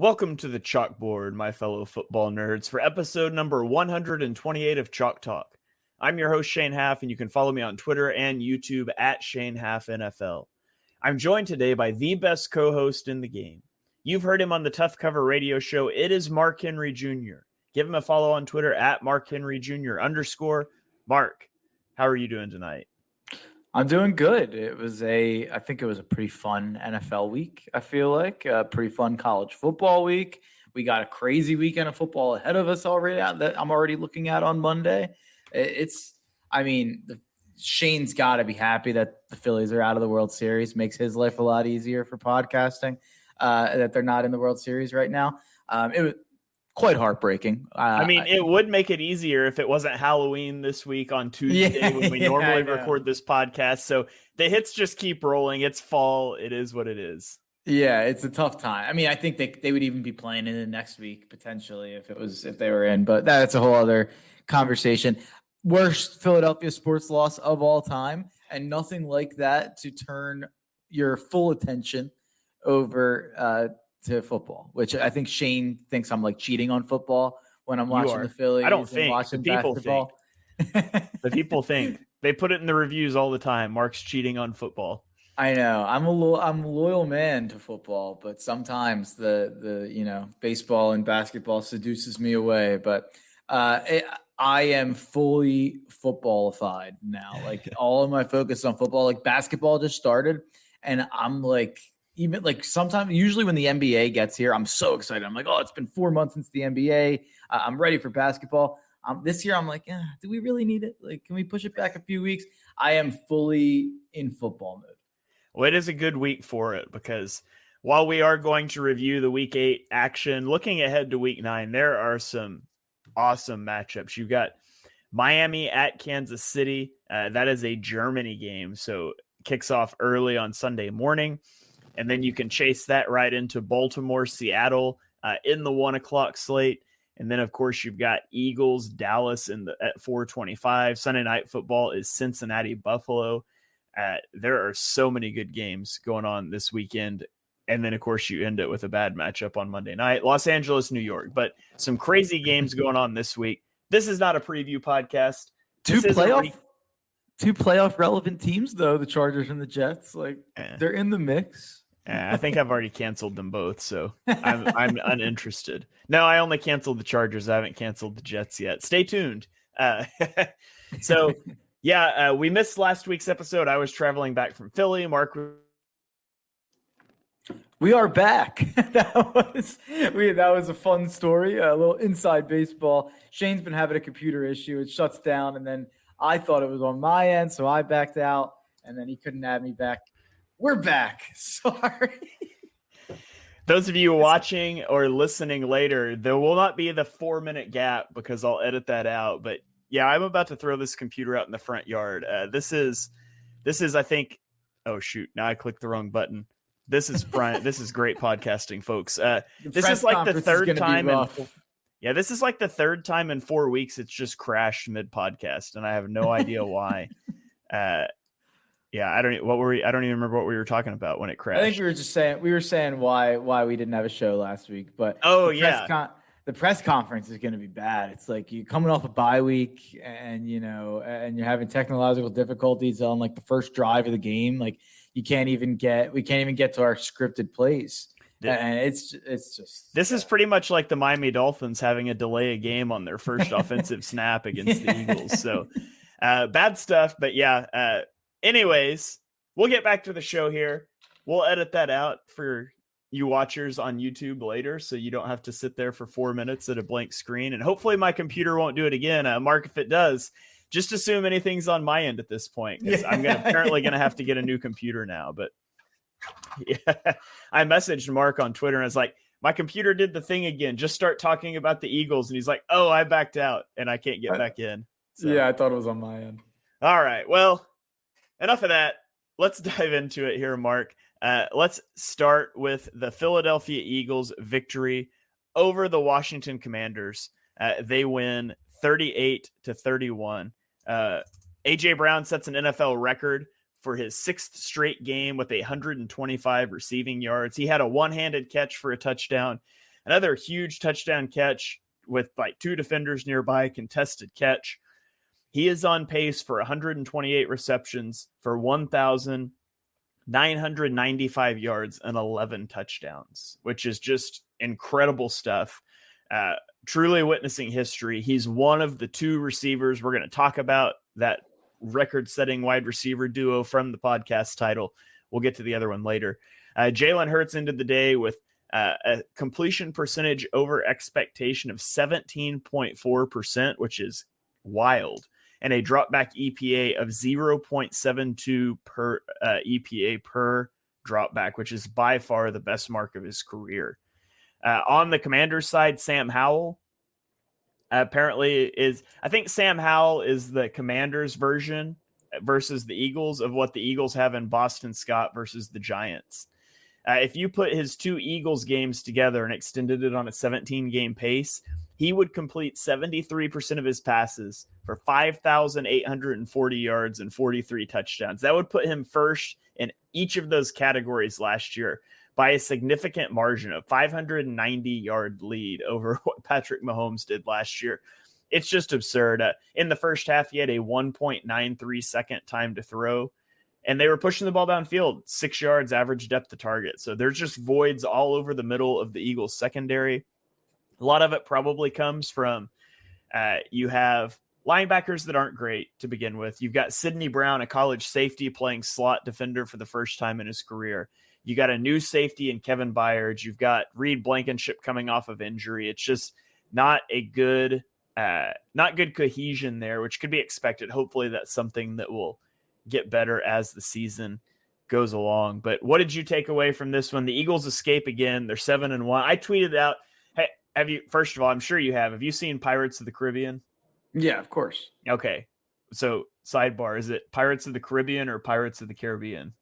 Welcome to the chalkboard, my fellow football nerds, for episode number 128 of Chalk Talk. I'm your host, Shane Haff, and you can follow me on Twitter and YouTube at Shane Haff NFL. I'm joined today by the best co-host in the game. You've heard him on the Tough Cover radio show. It is Mark Henry Jr. Give him a follow on Twitter at Mark Henry Jr. _ Mark, how are you doing tonight? I'm doing good. I think it was a pretty fun NFL week. I feel like a pretty fun college football week. We got a crazy weekend of football ahead of us already that I'm already looking at on Monday. Shane's got to be happy that the Phillies are out of the World Series. Makes his life a lot easier for podcasting, that they're not in the World Series right now. It was quite heartbreaking. It would make it easier if it wasn't Halloween this week on Tuesday when we normally record this podcast. So the hits just keep rolling. It's fall. It is what it is. Yeah, it's a tough time. I think they would even be playing in the next week potentially if they were in, but that's a whole other conversation. Worst Philadelphia sports loss of all time, and nothing like that to turn your full attention over to football, which I think Shane thinks I'm like cheating on football when I'm watching the Phillies. I don't think watching the people basketball. The people think. They put it in the reviews all the time. Mark's cheating on football. I know. I'm a loyal man to football, but sometimes the baseball and basketball seduces me away. But I am fully footballified now. Like all of my focus on football. Like basketball just started, and I'm like. Even like sometimes, usually when the NBA gets here, I'm so excited. I'm like, oh, it's been 4 months since the NBA. I'm ready for basketball. This year, I'm like, do we really need it? Like, can we push it back a few weeks? I am fully in football mode. Well, it is a good week for it because while we are going to review the Week 8 action, looking ahead to Week 9, there are some awesome matchups. You've got Miami at Kansas City. That is a Germany game, so it kicks off early on Sunday morning. And then you can chase that right into Baltimore, Seattle in the 1 o'clock slate. And then, of course, you've got Eagles, Dallas at 4:25. Sunday Night Football is Cincinnati, Buffalo. There are so many good games going on this weekend. And then, of course, you end it with a bad matchup on Monday night. Los Angeles, New York. But some crazy games going on this week. This is not a preview podcast. Two playoff relevant teams, though, the Chargers and the Jets. They're in the mix. I think I've already canceled them both, so I'm uninterested. No, I only canceled the Chargers. I haven't canceled the Jets yet. Stay tuned. We missed last week's episode. I was traveling back from Philly. Mark, we are back. That was a fun story. A little inside baseball. Shane's been having a computer issue. It shuts down, and then I thought it was on my end, so I backed out, and then he couldn't add me back. We're back. Sorry. Those of you watching or listening later, there will not be the 4-minute gap because I'll edit that out. But yeah, I'm about to throw this computer out in the front yard. This is, I think, oh shoot, now I clicked the wrong button. This is this is great podcasting, folks. This is like the third time. This is like the third time in 4 weeks. It's just crashed mid podcast, and I have no idea why. I don't even remember what we were talking about when it crashed. I think we were saying why we didn't have a show last week, but the press conference is going to be bad. It's like you coming off a bye week and and you're having technological difficulties on like the first drive of the game. Like we can't even get to our scripted plays. And it's just this is pretty much like the Miami Dolphins having a delay a game on their first offensive snap against the Eagles. So bad stuff, but anyways, we'll get back to the show here. We'll edit that out for you watchers on YouTube later, so you don't have to sit there for 4 minutes at a blank screen. And hopefully my computer won't do it again. Mark, if it does, just assume anything's on my end at this point. I'm apparently going to have to get a new computer now. But I messaged Mark on Twitter and I was like, my computer did the thing again. Just start talking about the Eagles. And he's like, oh, I backed out and I can't get back in. So, yeah, I thought it was on my end. All right. Well, enough of that. Let's dive into it here, Mark. Let's start with the Philadelphia Eagles victory over the Washington Commanders. They win 38-31. A.J. Brown sets an NFL record for his sixth straight game with 125 receiving yards. He had a one-handed catch for a touchdown. Another huge touchdown catch with like 2 defenders nearby, contested catch. He is on pace for 128 receptions for 1,995 yards and 11 touchdowns, which is just incredible stuff. Truly witnessing history. He's one of the 2 receivers we're going to talk about, that record-setting wide receiver duo from the podcast title. We'll get to the other one later. Jalen Hurts ended the day with a completion percentage over expectation of 17.4%, which is wild, and a dropback EPA of 0.72 per EPA per dropback, which is by far the best mark of his career. On the Commanders side, Sam Howell apparently is, I think Sam Howell is the Commanders version versus the Eagles of what the Eagles have in Boston Scott versus the Giants. If you put his 2 Eagles games together and extended it on a 17-game pace, he would complete 73% of his passes for 5,840 yards and 43 touchdowns. That would put him first in each of those categories last year by a significant margin of 590-yard lead over what Patrick Mahomes did last year. It's just absurd. In the first half, he had a 1.93 second time to throw, and they were pushing the ball downfield, 6 yards average depth to target. So there's just voids all over the middle of the Eagles secondary. A lot of it probably comes from you have linebackers that aren't great to begin with. You've got Sidney Brown, a college safety, playing slot defender for the first time in his career. You got a new safety in Kevin Byard. You've got Reed Blankenship coming off of injury. It's just not good cohesion there, which could be expected. Hopefully that's something that will get better as the season goes along. But what did you take away from this one? The Eagles escape again. They're 7-1. I tweeted out, hey, first of all, I'm sure you have. Have you seen Pirates of the Caribbean? Yeah, of course. Okay. So sidebar, is it Pirates of the Caribbean or Pirates of the Caribbean?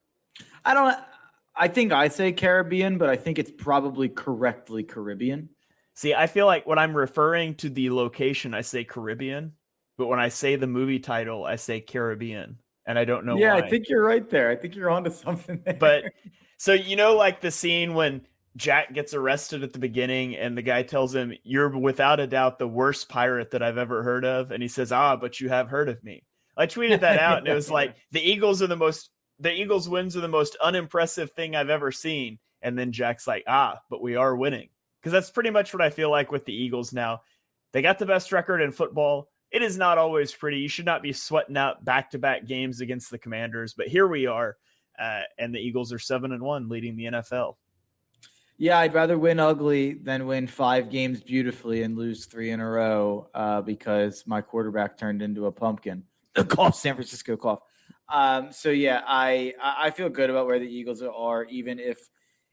I think I say Caribbean, but I think it's probably correctly Caribbean. See, I feel like when I'm referring to the location, I say Caribbean, but when I say the movie title, I say Caribbean, and I don't know why. Yeah, I think you're right there. I think you're onto something there. But so, like the scene when Jack gets arrested at the beginning and the guy tells him, "You're without a doubt the worst pirate that I've ever heard of." And he says, "But you have heard of me." I tweeted that out, and it was like, the Eagles wins are the most unimpressive thing I've ever seen. And then Jack's like, but we are winning. Because that's pretty much what I feel like with the Eagles now. They got the best record in football. It is not always pretty. You should not be sweating out back-to-back games against the Commanders. But here we are, and the Eagles are 7-1, leading the NFL. Yeah, I'd rather win ugly than win 5 games beautifully and lose 3 in a row because my quarterback turned into a pumpkin. Cough, San Francisco cough. So yeah, I feel good about where the Eagles are, even if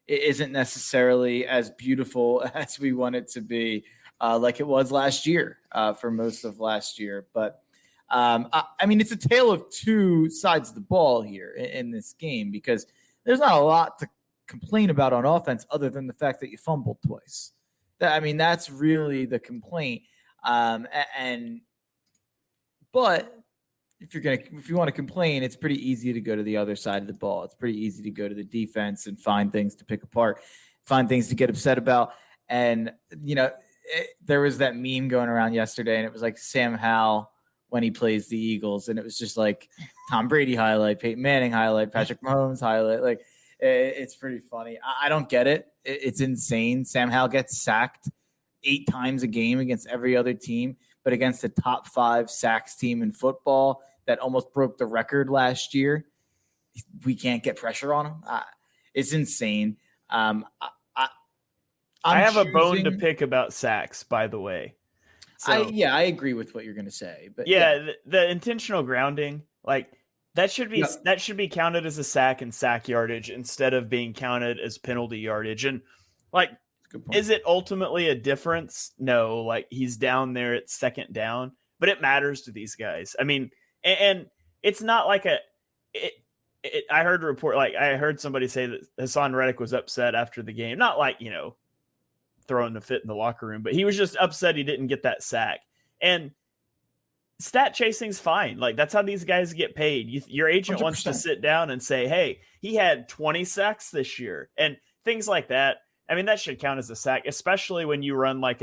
it isn't necessarily as beautiful as we want it to be, like it was last year for most of last year. But I mean, it's a tale of 2 sides of the ball here in this game, because there's not a lot to complain about on offense other than the fact that you fumbled twice. That's really the complaint. But if you want to complain, it's pretty easy to go to the other side of the ball. It's pretty easy to go to the defense and find things to pick apart, find things to get upset about. And, there was that meme going around yesterday, and it was like Sam Howell when he plays the Eagles. And it was just like Tom Brady highlight, Peyton Manning highlight, Patrick Mahomes highlight. Like, it's pretty funny. I don't get it. It's insane. Sam Howell gets sacked 8 times a game against every other team, but against the top 5 sacks team in football that almost broke the record last year, we can't get pressure on him. It's insane. I have a bone to pick about sacks, by the way. So, I agree with what you're going to say, but the intentional grounding, like that should be counted as a sack and sack yardage instead of being counted as penalty yardage. And like, is it ultimately a difference? No, like he's down there at second down, but it matters to these guys. I mean, and it's not like I heard a report, like I heard somebody say that Hassan Reddick was upset after the game, not like, throwing a fit in the locker room, but he was just upset he didn't get that sack. And stat chasing's fine. Like that's how these guys get paid. Your agent 100%. Wants to sit down and say, hey, he had 20 sacks this year and things like that. I mean, that should count as a sack, especially when you run like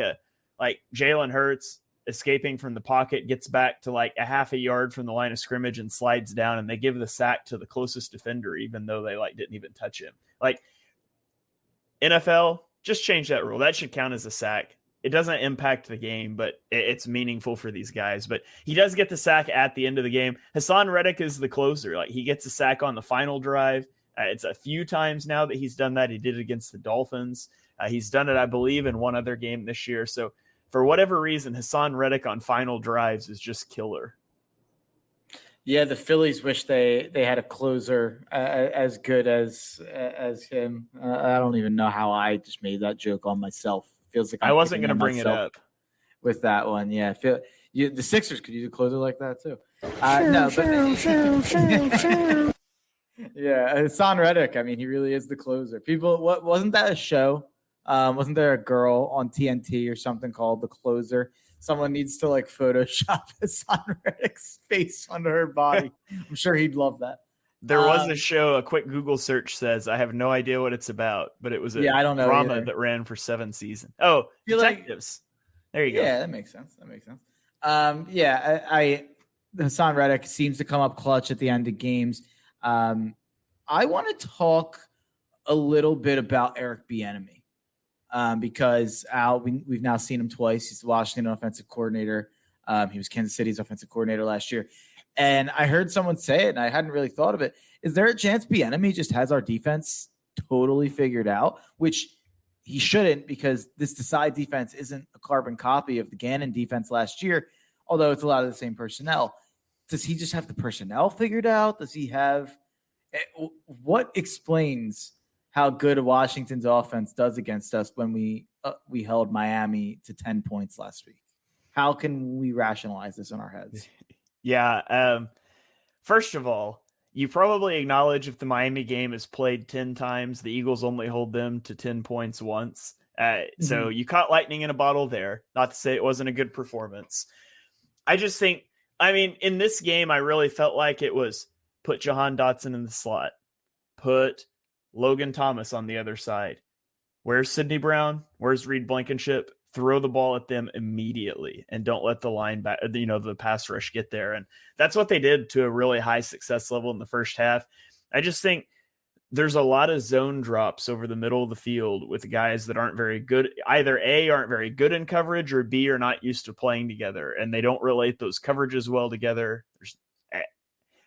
Jalen Hurts escaping from the pocket, gets back to like a half a yard from the line of scrimmage and slides down, and they give the sack to the closest defender, even though they like didn't even touch him. Like, NFL, just change that rule. That should count as a sack. It doesn't impact the game, but it's meaningful for these guys. But he does get the sack at the end of the game. Hassan Reddick is the closer. Like, he gets a sack on the final drive. It's a few times now that he's done that. He did it against the Dolphins. He's done it, I believe, in one other game this year. So for whatever reason, Hassan Reddick on final drives is just killer. Yeah, the Phillies wish they had a closer as good as him. I don't even know how I just made that joke on myself. Feels like I wasn't going to bring it up with that one. Yeah, the Sixers could use a closer like that too. Yeah, Hassan Reddick. I mean, he really is the closer. People, what wasn't that a show? Wasn't there a girl on TNT or something called The Closer? Someone needs to like Photoshop Hassan Reddick's face onto her body. I'm sure he'd love that. There was a show, a quick Google search says, I have no idea what it's about, but it was a I don't know drama either. that ran for 7 seasons. Oh, Detectives. There you go. Yeah, that makes sense. Hassan Reddick seems to come up clutch at the end of games. I want to talk a little bit about Eric Bieniemy. Because Al, we've now seen him twice. He's the Washington offensive coordinator. He was Kansas City's offensive coordinator last year. And I heard someone say it, and I hadn't really thought of it. Is there a chance Bieniemy just has our defense totally figured out? Which he shouldn't, because this Decide defense isn't a carbon copy of the Gannon defense last year, although it's a lot of the same personnel. Does he just have the personnel figured out? Does he have – what explains – how good Washington's offense does against us when we held Miami to 10 points last week? How can we rationalize this in our heads? Yeah. First of all, you probably acknowledge if the Miami game is played 10 times, the Eagles only hold them to 10 points once. So you caught lightning in a bottle there. Not to say it wasn't a good performance. I just think, I mean, in this game, I really felt like it was put Jahan Dotson in the slot, put Logan Thomas on the other side. Where's Sidney Brown? Where's Reed Blankenship? Throw the ball at them immediately and don't let the the pass rush get there. And that's what they did to a really high success level in the first half. I just think there's a lot of zone drops over the middle of the field with guys that aren't very good. Either A, aren't very good in coverage, or B, are not used to playing together, and they don't relate those coverages well together.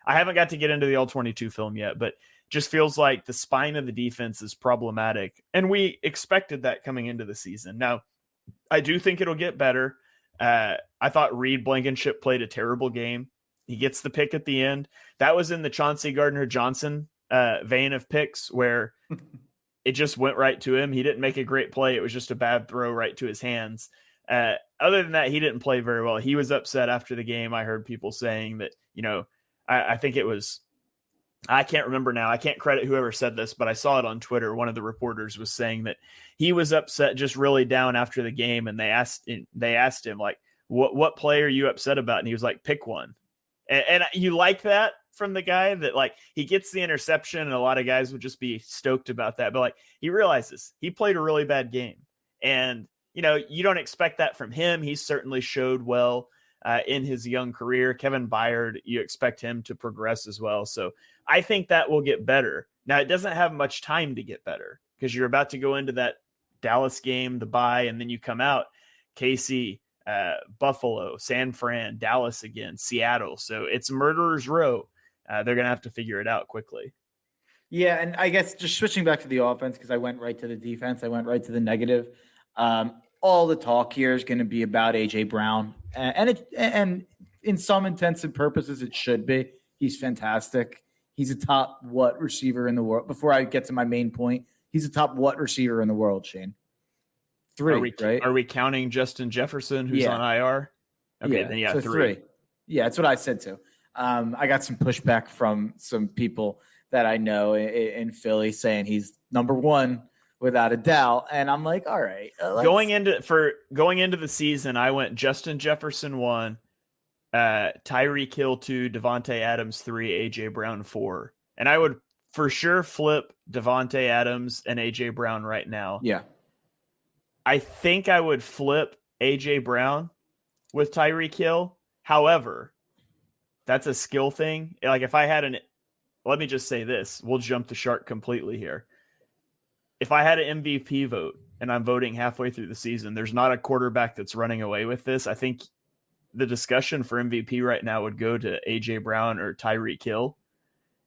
I haven't got to get into the All-22 film yet, but just feels like the spine of the defense is problematic. And we expected that coming into the season. Now, I do think it'll get better. I thought Reed Blankenship played a terrible game. He gets the pick at the end. That was in the Chauncey Gardner-Johnson vein of picks where it just went right to him. He didn't make a great play. It was just a bad throw right to his hands. Other than that, he didn't play very well. He was upset after the game. I heard people saying that, I think it was, I can't remember now. I can't credit whoever said this, but I saw it on Twitter. One of the reporters was saying that he was upset, just really down after the game. And they asked him like, what play are you upset about? And he was like, pick one. And you like that from the guy, that like he gets the interception, and a lot of guys would just be stoked about that. But like, he realizes he played a really bad game, and you don't expect that from him. He certainly showed well in his young career. Kevin Byard, you expect him to progress as well. So I think that will get better. Now, it doesn't have much time to get better because you're about to go into that Dallas game, the bye, and then you come out KC, Buffalo, San Fran, Dallas again, Seattle. So it's murderer's row. They're going to have to figure it out quickly. Yeah, and I guess just switching back to the offense, because I went right to the defense. I went right to the negative. All the talk here is going to be about A.J. Brown. And in some intents and purposes, it should be. He's fantastic. He's a top receiver in the world. Before I get to my main point, he's a top receiver in the world, Shane? 3, right? Are we counting Justin Jefferson, who's on IR? Okay, then so 3. Yeah, that's what I said too. I got some pushback from some people that I know in Philly saying he's number 1 without a doubt, and I'm like, all right. Going into the season, I went Justin Jefferson 1, Tyreek Hill 2, Devontae Adams 3, AJ Brown 4, and I would for sure flip Devontae Adams and AJ Brown right now. Yeah. I think I would flip AJ Brown with Tyreek Hill. However, that's a skill thing. Like if I had let me just say this, we'll jump the shark completely here. If I had an MVP vote and I'm voting halfway through the season, there's not a quarterback that's running away with this. I think the discussion for MVP right now would go to AJ Brown or Tyreek Hill.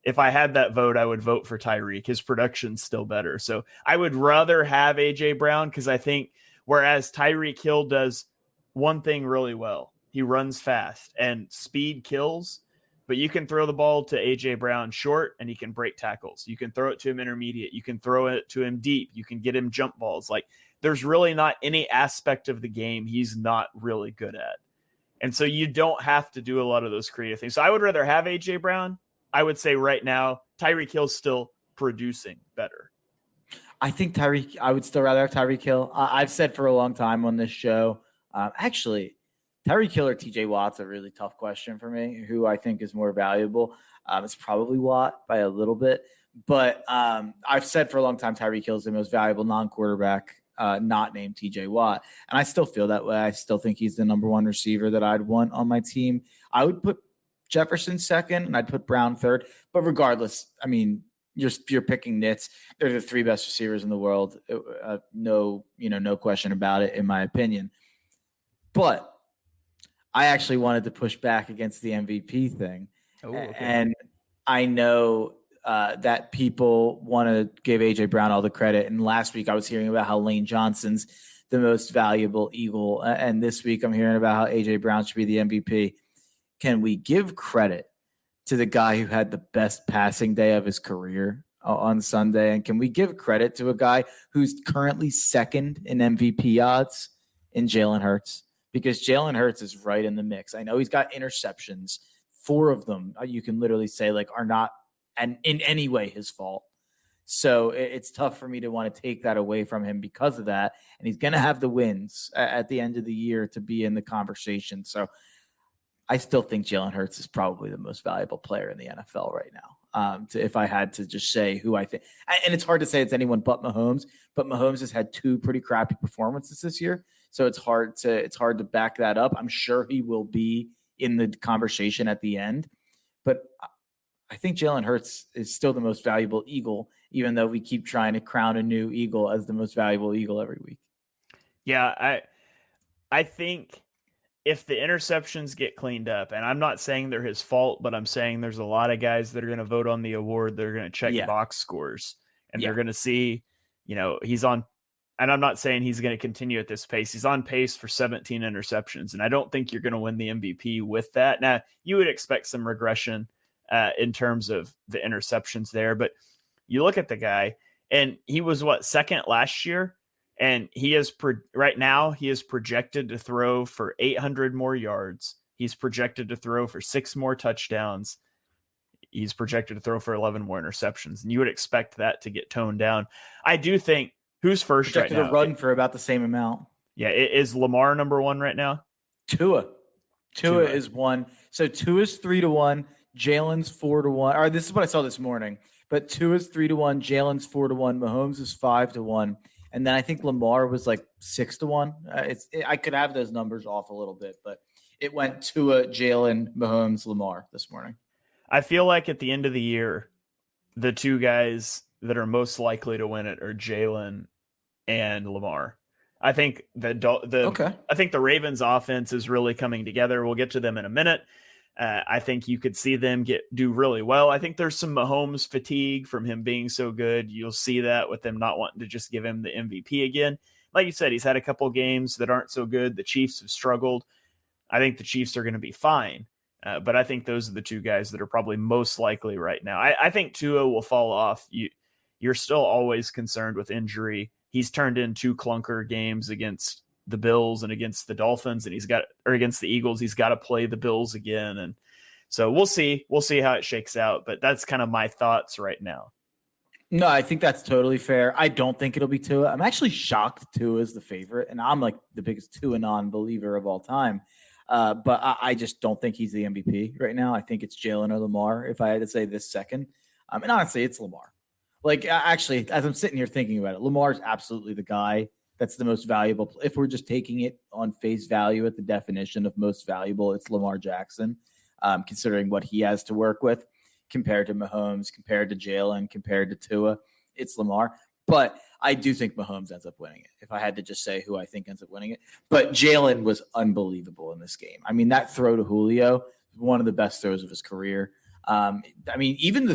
If I had that vote, I would vote for Tyreek. His production's still better. So I would rather have AJ Brown because I think whereas Tyreek Hill does one thing really well, he runs fast and speed kills, but you can throw the ball to AJ Brown short and he can break tackles. You can throw it to him intermediate. You can throw it to him deep. You can get him jump balls. Like there's really not any aspect of the game he's not really good at. And so you don't have to do a lot of those creative things. So I would rather have AJ Brown. I would say right now, Tyreek Hill's still producing better. I think I would still rather have Tyreek Hill. I've said for a long time on this show, actually, Tyreek Hill or TJ Watt's a really tough question for me. Who I think is more valuable? It's probably Watt by a little bit. But I've said for a long time Tyreek Hill is the most valuable non-quarterback not named TJ Watt. And I still feel that way. I still think he's the number one receiver that I'd want on my team. I would put Jefferson second and I'd put Brown third. But regardless, I mean, you're picking nits. They're the three best receivers in the world. No question about it, in my opinion. But I actually wanted to push back against the MVP thing. Oh, okay. And I know that people want to give AJ Brown all the credit. And last week I was hearing about how Lane Johnson's the most valuable Eagle. And this week I'm hearing about how AJ Brown should be the MVP. Can we give credit to the guy who had the best passing day of his career on Sunday? And can we give credit to a guy who's currently second in MVP odds in Jalen Hurts? Because Jalen Hurts is right in the mix. I know he's got interceptions. 4 of them you can literally say like are not and in any way his fault. So it's tough for me to want to take that away from him because of that. And he's going to have the wins at the end of the year to be in the conversation. So I still think Jalen Hurts is probably the most valuable player in the NFL right now. If I had to just say who I think, and it's hard to say it's anyone but Mahomes has had 2 pretty crappy performances this year. So it's hard to back that up. I'm sure he will be in the conversation at the end, but I think Jalen Hurts is still the most valuable Eagle, even though we keep trying to crown a new Eagle as the most valuable Eagle every week. Yeah, I think if the interceptions get cleaned up, and I'm not saying they're his fault, but I'm saying there's a lot of guys that are going to vote on the award. They're going to check box scores, and they're going to see, he's on. And I'm not saying he's going to continue at this pace. He's on pace for 17 interceptions, and I don't think you're going to win the MVP with that. Now, you would expect some regression in terms of the interceptions there, but you look at the guy, and he was second last year, and he is right now he is projected to throw for 800 more yards. He's projected to throw for 6 more touchdowns. He's projected to throw for 11 more interceptions, and you would expect that to get toned down. I do think who's first projected right now? To run for about the same amount. Yeah, is Lamar number 1 right now? Tua is 1. So Tua's 3-1. Jalen's 4-1. Or this is what I saw this morning. But Tua's 3-1. Jalen's 4-1. Mahomes is 5-1. And then I think Lamar was like 6-1. I could have those numbers off a little bit, but it went Tua, Jalen, Mahomes, Lamar this morning. I feel like at the end of the year, the 2 guys that are most likely to win it are Jalen and Lamar. I think I think the Ravens offense is really coming together. We'll get to them in a minute. I think you could see them do really well. I think there's some Mahomes fatigue from him being so good. You'll see that with them not wanting to just give him the MVP again. Like you said, he's had a couple games that aren't so good. The Chiefs have struggled. I think the Chiefs are going to be fine. But I think those are the 2 guys that are probably most likely right now. I think Tua will fall off. You're still always concerned with injury. He's turned in 2 clunker games against the Bills and against the Dolphins, and against the Eagles. He's got to play the Bills again. And so we'll see how it shakes out, but that's kind of my thoughts right now. No, I think that's totally fair. I don't think it'll be Tua. I'm actually shocked Tua is the favorite, and I'm like the biggest Tua non-believer of all time. But I just don't think he's the MVP right now. I think it's Jalen or Lamar, if I had to say this second. And honestly, it's Lamar. Like, actually, as I'm sitting here thinking about it, Lamar's absolutely the guy that's the most valuable. If we're just taking it on face value at the definition of most valuable, it's Lamar Jackson, considering what he has to work with compared to Mahomes, compared to Jalen, compared to Tua. It's Lamar. But I do think Mahomes ends up winning it, if I had to just say who I think ends up winning it. But Jalen was unbelievable in this game. I mean, that throw to Julio, one of the best throws of his career. I mean, even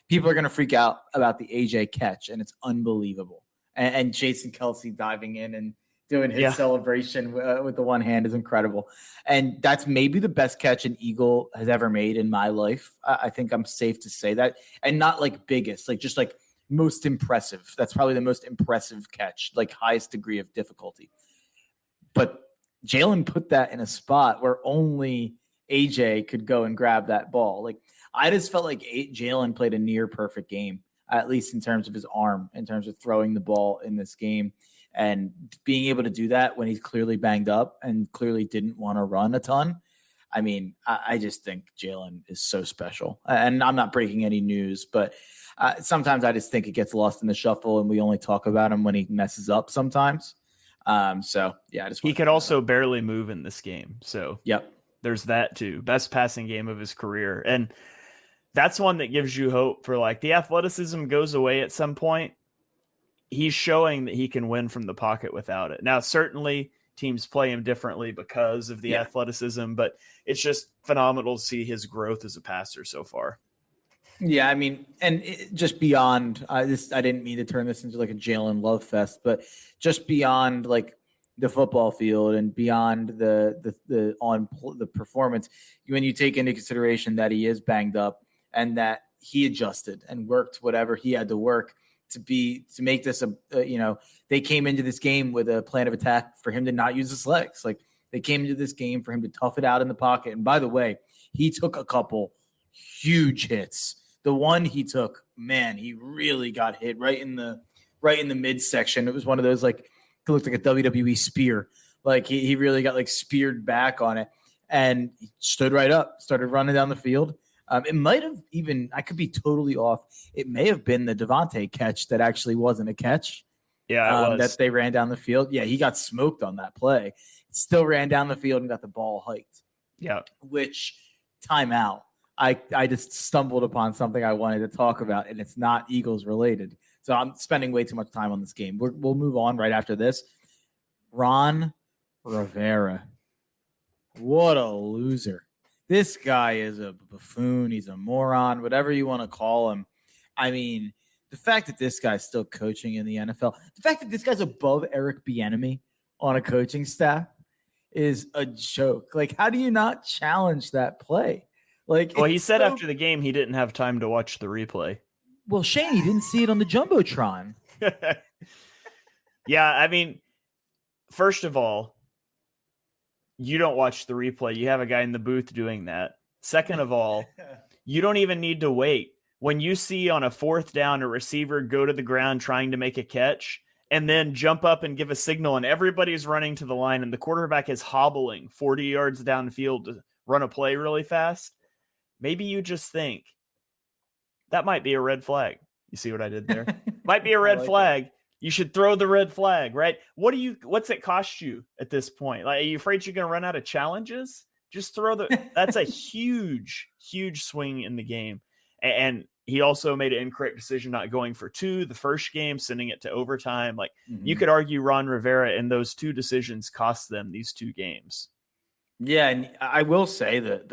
people are going to freak out about the AJ catch, and it's unbelievable. And Jason Kelsey diving in and doing his celebration with the one hand is incredible. And that's maybe the best catch an Eagle has ever made in my life. I think I'm safe to say that. And not like biggest, like just like most impressive. That's probably the most impressive catch, like highest degree of difficulty. But Jalen put that in a spot where only AJ could go and grab that ball. Like, I just felt like Jalen played a near perfect game, at least in terms of his arm, in terms of throwing the ball in this game. And being able to do that when he's clearly banged up and clearly didn't want to run a ton. I mean, I just think Jalen is so special. And I'm not breaking any news, but sometimes I just think it gets lost in the shuffle and we only talk about him when he messes up sometimes. He could also barely move in this game. So yep, there's that too. Best passing game of his career. And that's one that gives you hope for, like, the athleticism goes away at some point. He's showing that he can win from the pocket without it. Now, certainly teams play him differently because of the athleticism, but it's just phenomenal to see his growth as a passer so far. Yeah, I mean, and just beyond I didn't mean to turn this into like a Jalen love fest, but just beyond like the football field and beyond the performance, when you take into consideration that he is banged up and that he adjusted and worked whatever he had to work to make this they came into this game with a plan of attack for him to not use his legs. Like, they came into this game for him to tough it out in the pocket. And by the way, he took a couple huge hits. The one he took, man, he really got hit right in the midsection. It was one of those, like, it looked like a WWE spear. Like, he really got like speared back on it, and he stood right up, started running down the field. It might have even, I could be totally off, it may have been the Devontae catch that actually wasn't a catch. Yeah, it was. That they ran down the field. Yeah, he got smoked on that play. Still ran down the field and got the ball hiked. Yeah. Which, timeout. I just stumbled upon something I wanted to talk about, and it's not Eagles related. So I'm spending way too much time on this game. We'll move on right after this. Ron Rivera. What a loser. This guy is a buffoon. He's a moron, whatever you want to call him. I mean, the fact that this guy's still coaching in the NFL, the fact that this guy's above Eric Bieniemy on a coaching staff is a joke. Like, how do you not challenge that play? Like, well, he said after the game he didn't have time to watch the replay. Well, Shane, he didn't see it on the Jumbotron. Yeah, I mean, first of all, you don't watch the replay. You have a guy in the booth doing that. Second of all, you don't even need to wait. When you see on a fourth down a receiver go to the ground trying to make a catch and then jump up and give a signal and everybody's running to the line and the quarterback is hobbling 40 yards downfield to run a play really fast, maybe you just think, that might be a red flag. You see what I did there? Might be a red flag. That. You should throw the red flag, right? What's it cost you at this point? Like, are you afraid you're going to run out of challenges? Just throw that's a huge, huge swing in the game. And he also made an incorrect decision not going for 2 the first game, sending it to overtime. Like, you could argue Ron Rivera and those 2 decisions cost them these 2 games. Yeah, and I will say that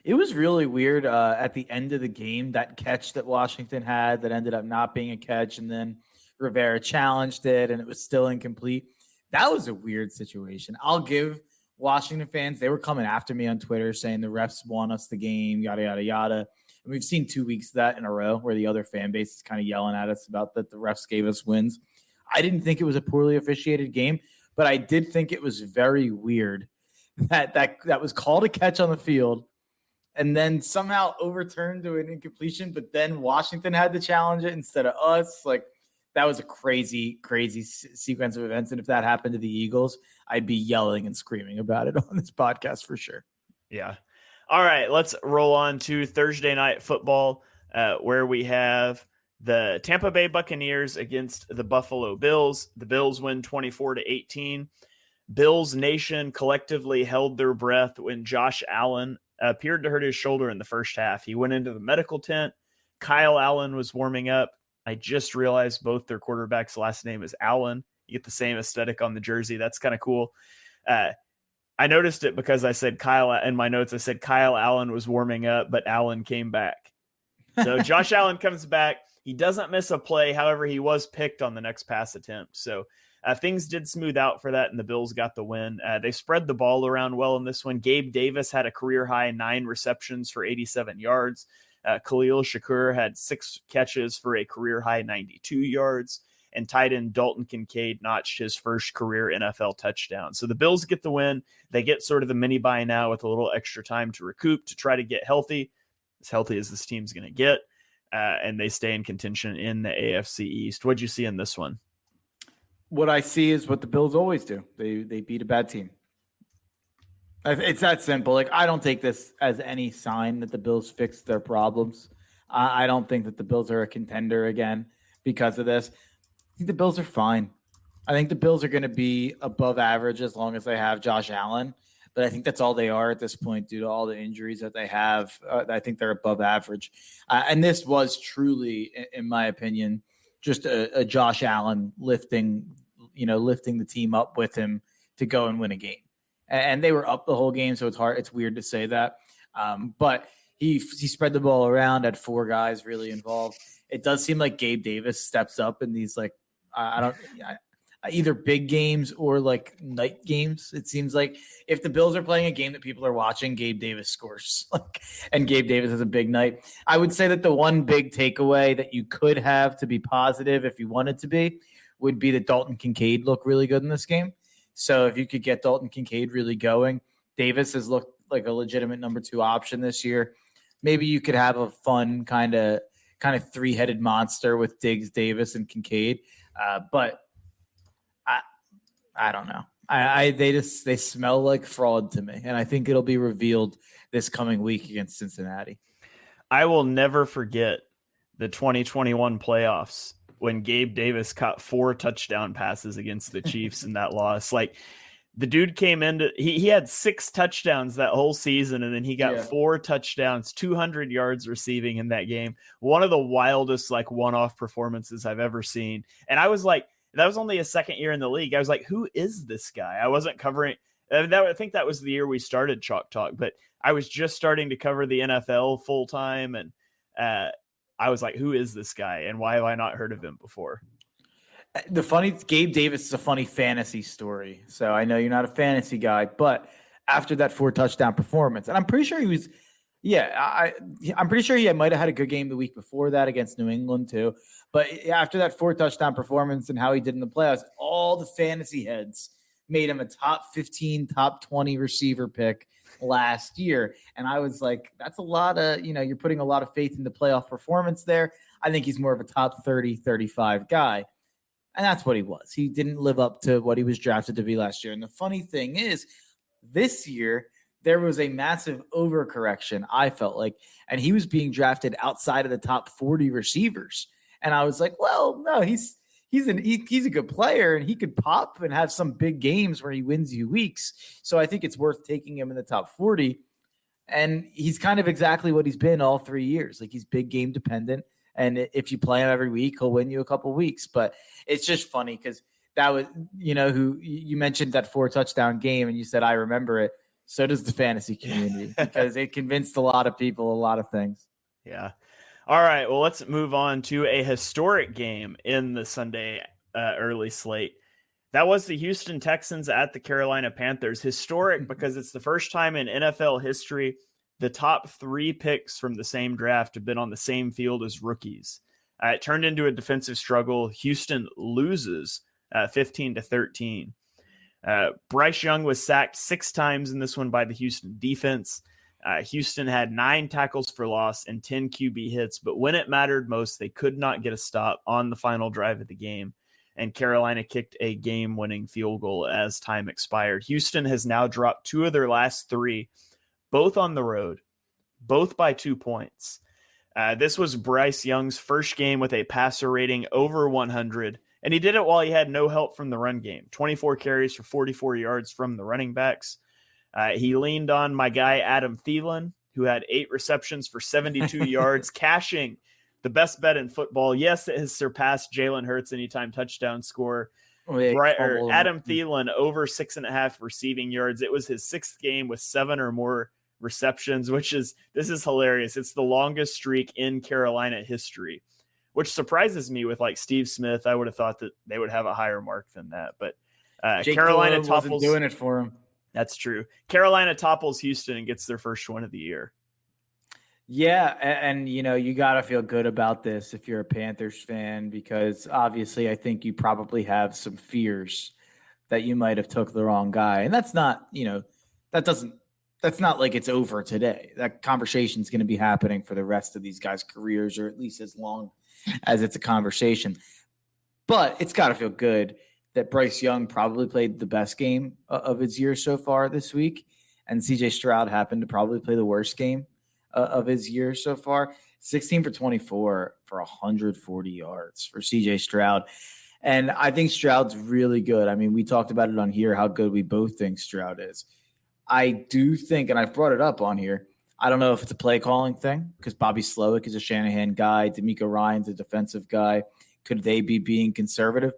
it was really weird at the end of the game, that catch that Washington had that ended up not being a catch, and then Rivera challenged it, and it was still incomplete. That was a weird situation. I'll give Washington fans, they were coming after me on Twitter saying the refs won us the game, yada, yada, yada. And we've seen 2 weeks of that in a row where the other fan base is kind of yelling at us about that the refs gave us wins. I didn't think it was a poorly officiated game, but I did think it was very weird that was called a catch on the field and then somehow overturned to an incompletion, but then Washington had to challenge it instead of us. Like, that was a crazy, crazy sequence of events. And if that happened to the Eagles, I'd be yelling and screaming about it on this podcast for sure. Yeah. All right, let's roll on to Thursday night football. where we have the Tampa Bay Buccaneers against the Buffalo Bills. The Bills win 24-18. Bills Nation collectively held their breath when Josh Allen appeared to hurt his shoulder in the first half. He went into the medical tent. Kyle Allen was warming up. I just realized both their quarterbacks' last name is Allen. You get the same aesthetic on the jersey. That's kind of cool. I noticed it because I said Kyle in my notes. I said Kyle Allen was warming up, but Allen came back. So Josh Allen comes back. He doesn't miss a play. However, he was picked on the next pass attempt. So things did smooth out for that, and the Bills got the win. They spread the ball around well in this one. Gabe Davis had a career-high 9 receptions for 87 yards. Khalil Shakur had 6 catches for a career-high 92 yards. And tight end Dalton Kincaid notched his first career NFL touchdown. So the Bills get the win. They get sort of the mini bye now with a little extra time to recoup, to try to get healthy as this team's going to get. And they stay in contention in the AFC East. What'd you see in this one? What I see is what the Bills always do. They beat a bad team. It's that simple. Like, I don't take this as any sign that the Bills fixed their problems. I don't think that the Bills are a contender again because of this. I think the Bills are fine. I think the Bills are going to be above average as long as they have Josh Allen. But I think that's all they are at this point due to all the injuries that they have. I think they're above average. And this was truly, in my opinion, just a Josh Allen lifting the team up with him to go and win a game. And they were up the whole game, so it's weird to say that. But he spread the ball around, had 4 guys really involved. It does seem like Gabe Davis steps up in these, like, either big games or like night games. It seems like if the Bills are playing a game that people are watching, Gabe Davis scores. And Gabe Davis has a big night. I would say that the one big takeaway that you could have to be positive if you wanted to be would be that Dalton Kincaid looked really good in this game. So if you could get Dalton Kincaid really going, Davis has looked like a legitimate number 2 option this year. Maybe you could have a fun kind of 3-headed monster with Diggs, Davis, and Kincaid. But I don't know. They smell like fraud to me, and I think it'll be revealed this coming week against Cincinnati. I will never forget the 2021 playoffs when Gabe Davis caught 4 touchdown passes against the Chiefs in that loss. Like, the dude came into he had 6 touchdowns that whole season, and then he got 4 touchdowns, 200 yards receiving in that game. One of the wildest, like, one-off performances I've ever seen. And I was like, that was only his second year in the league. I was like, who is this guy? I wasn't covering I think that was the year we started Chalk Talk, but I was just starting to cover the NFL full time. And I was like, who is this guy? And why have I not heard of him before? Gabe Davis is a funny fantasy story. So I know you're not a fantasy guy, but after that 4 touchdown performance, and I'm pretty sure he was, I'm pretty sure he might have had a good game the week before that against New England too. But after that 4 touchdown performance and how he did in the playoffs, all the fantasy heads made him a top 15, top 20 receiver pick last year. And I was like, that's a lot of, you're putting a lot of faith in the playoff performance there. I think he's more of a top 30, 35 guy. And that's what he was. He didn't live up to what he was drafted to be last year. And the funny thing is, this year, there was a massive overcorrection, I felt like, and he was being drafted outside of the top 40 receivers. And I was like, well, no, he's a good player, and he could pop and have some big games where he wins you weeks. So I think it's worth taking him in the top 40. And he's kind of exactly what he's been all 3 years. Like, he's big game dependent. And if you play him every week, he'll win you a couple weeks. But it's just funny because that was, who you mentioned that 4 touchdown game, and you said, I remember it. So does the fantasy community because it convinced a lot of people a lot of things. Yeah. All right. Well, let's move on to a historic game in the Sunday early slate. That was the Houston Texans at the Carolina Panthers. Historic because it's the first time in NFL history the top 3 picks from the same draft have been on the same field as rookies. It turned into a defensive struggle. Houston loses 15-13. Bryce Young was sacked 6 times in this one by the Houston defense. Houston had 9 tackles for loss and 10 QB hits, but when it mattered most, they could not get a stop on the final drive of the game, and Carolina kicked a game-winning field goal as time expired. Houston has now dropped 2 of their last 3, both on the road, both by 2 points. This was Bryce Young's first game with a passer rating over 100, and he did it while he had no help from the run game. 24 carries for 44 yards from the running backs. He leaned on my guy Adam Thielen, who had 8 receptions for 72 yards, cashing the best bet in football. Yes, it has surpassed Jalen Hurts anytime touchdown score. Adam Thielen over 6.5 receiving yards. It was his 6th game with 7 or more receptions, this is hilarious. It's the longest streak in Carolina history, which surprises me with like Steve Smith. I would have thought that they would have a higher mark than that, but Carolina wasn't doing it for him. That's true. Carolina topples Houston and gets their first one of the year. Yeah, and you got to feel good about this if you're a Panthers fan, because obviously I think you probably have some fears that you might have took the wrong guy. And that's not, that's not like it's over today. That conversation is going to be happening for the rest of these guys' careers, or at least as long as it's a conversation. But it's got to feel good that Bryce Young probably played the best game of his year so far this week, and CJ Stroud happened to probably play the worst game of his year so far. 16 for 24 for 140 yards for CJ Stroud. And I think Stroud's really good. I mean, we talked about it on here, how good we both think Stroud is. I do think, and I've brought it up on here, I don't know if it's a play calling thing, because Bobby Slowick is a Shanahan guy, D'Amico Ryan's a defensive guy. Could they be being conservative?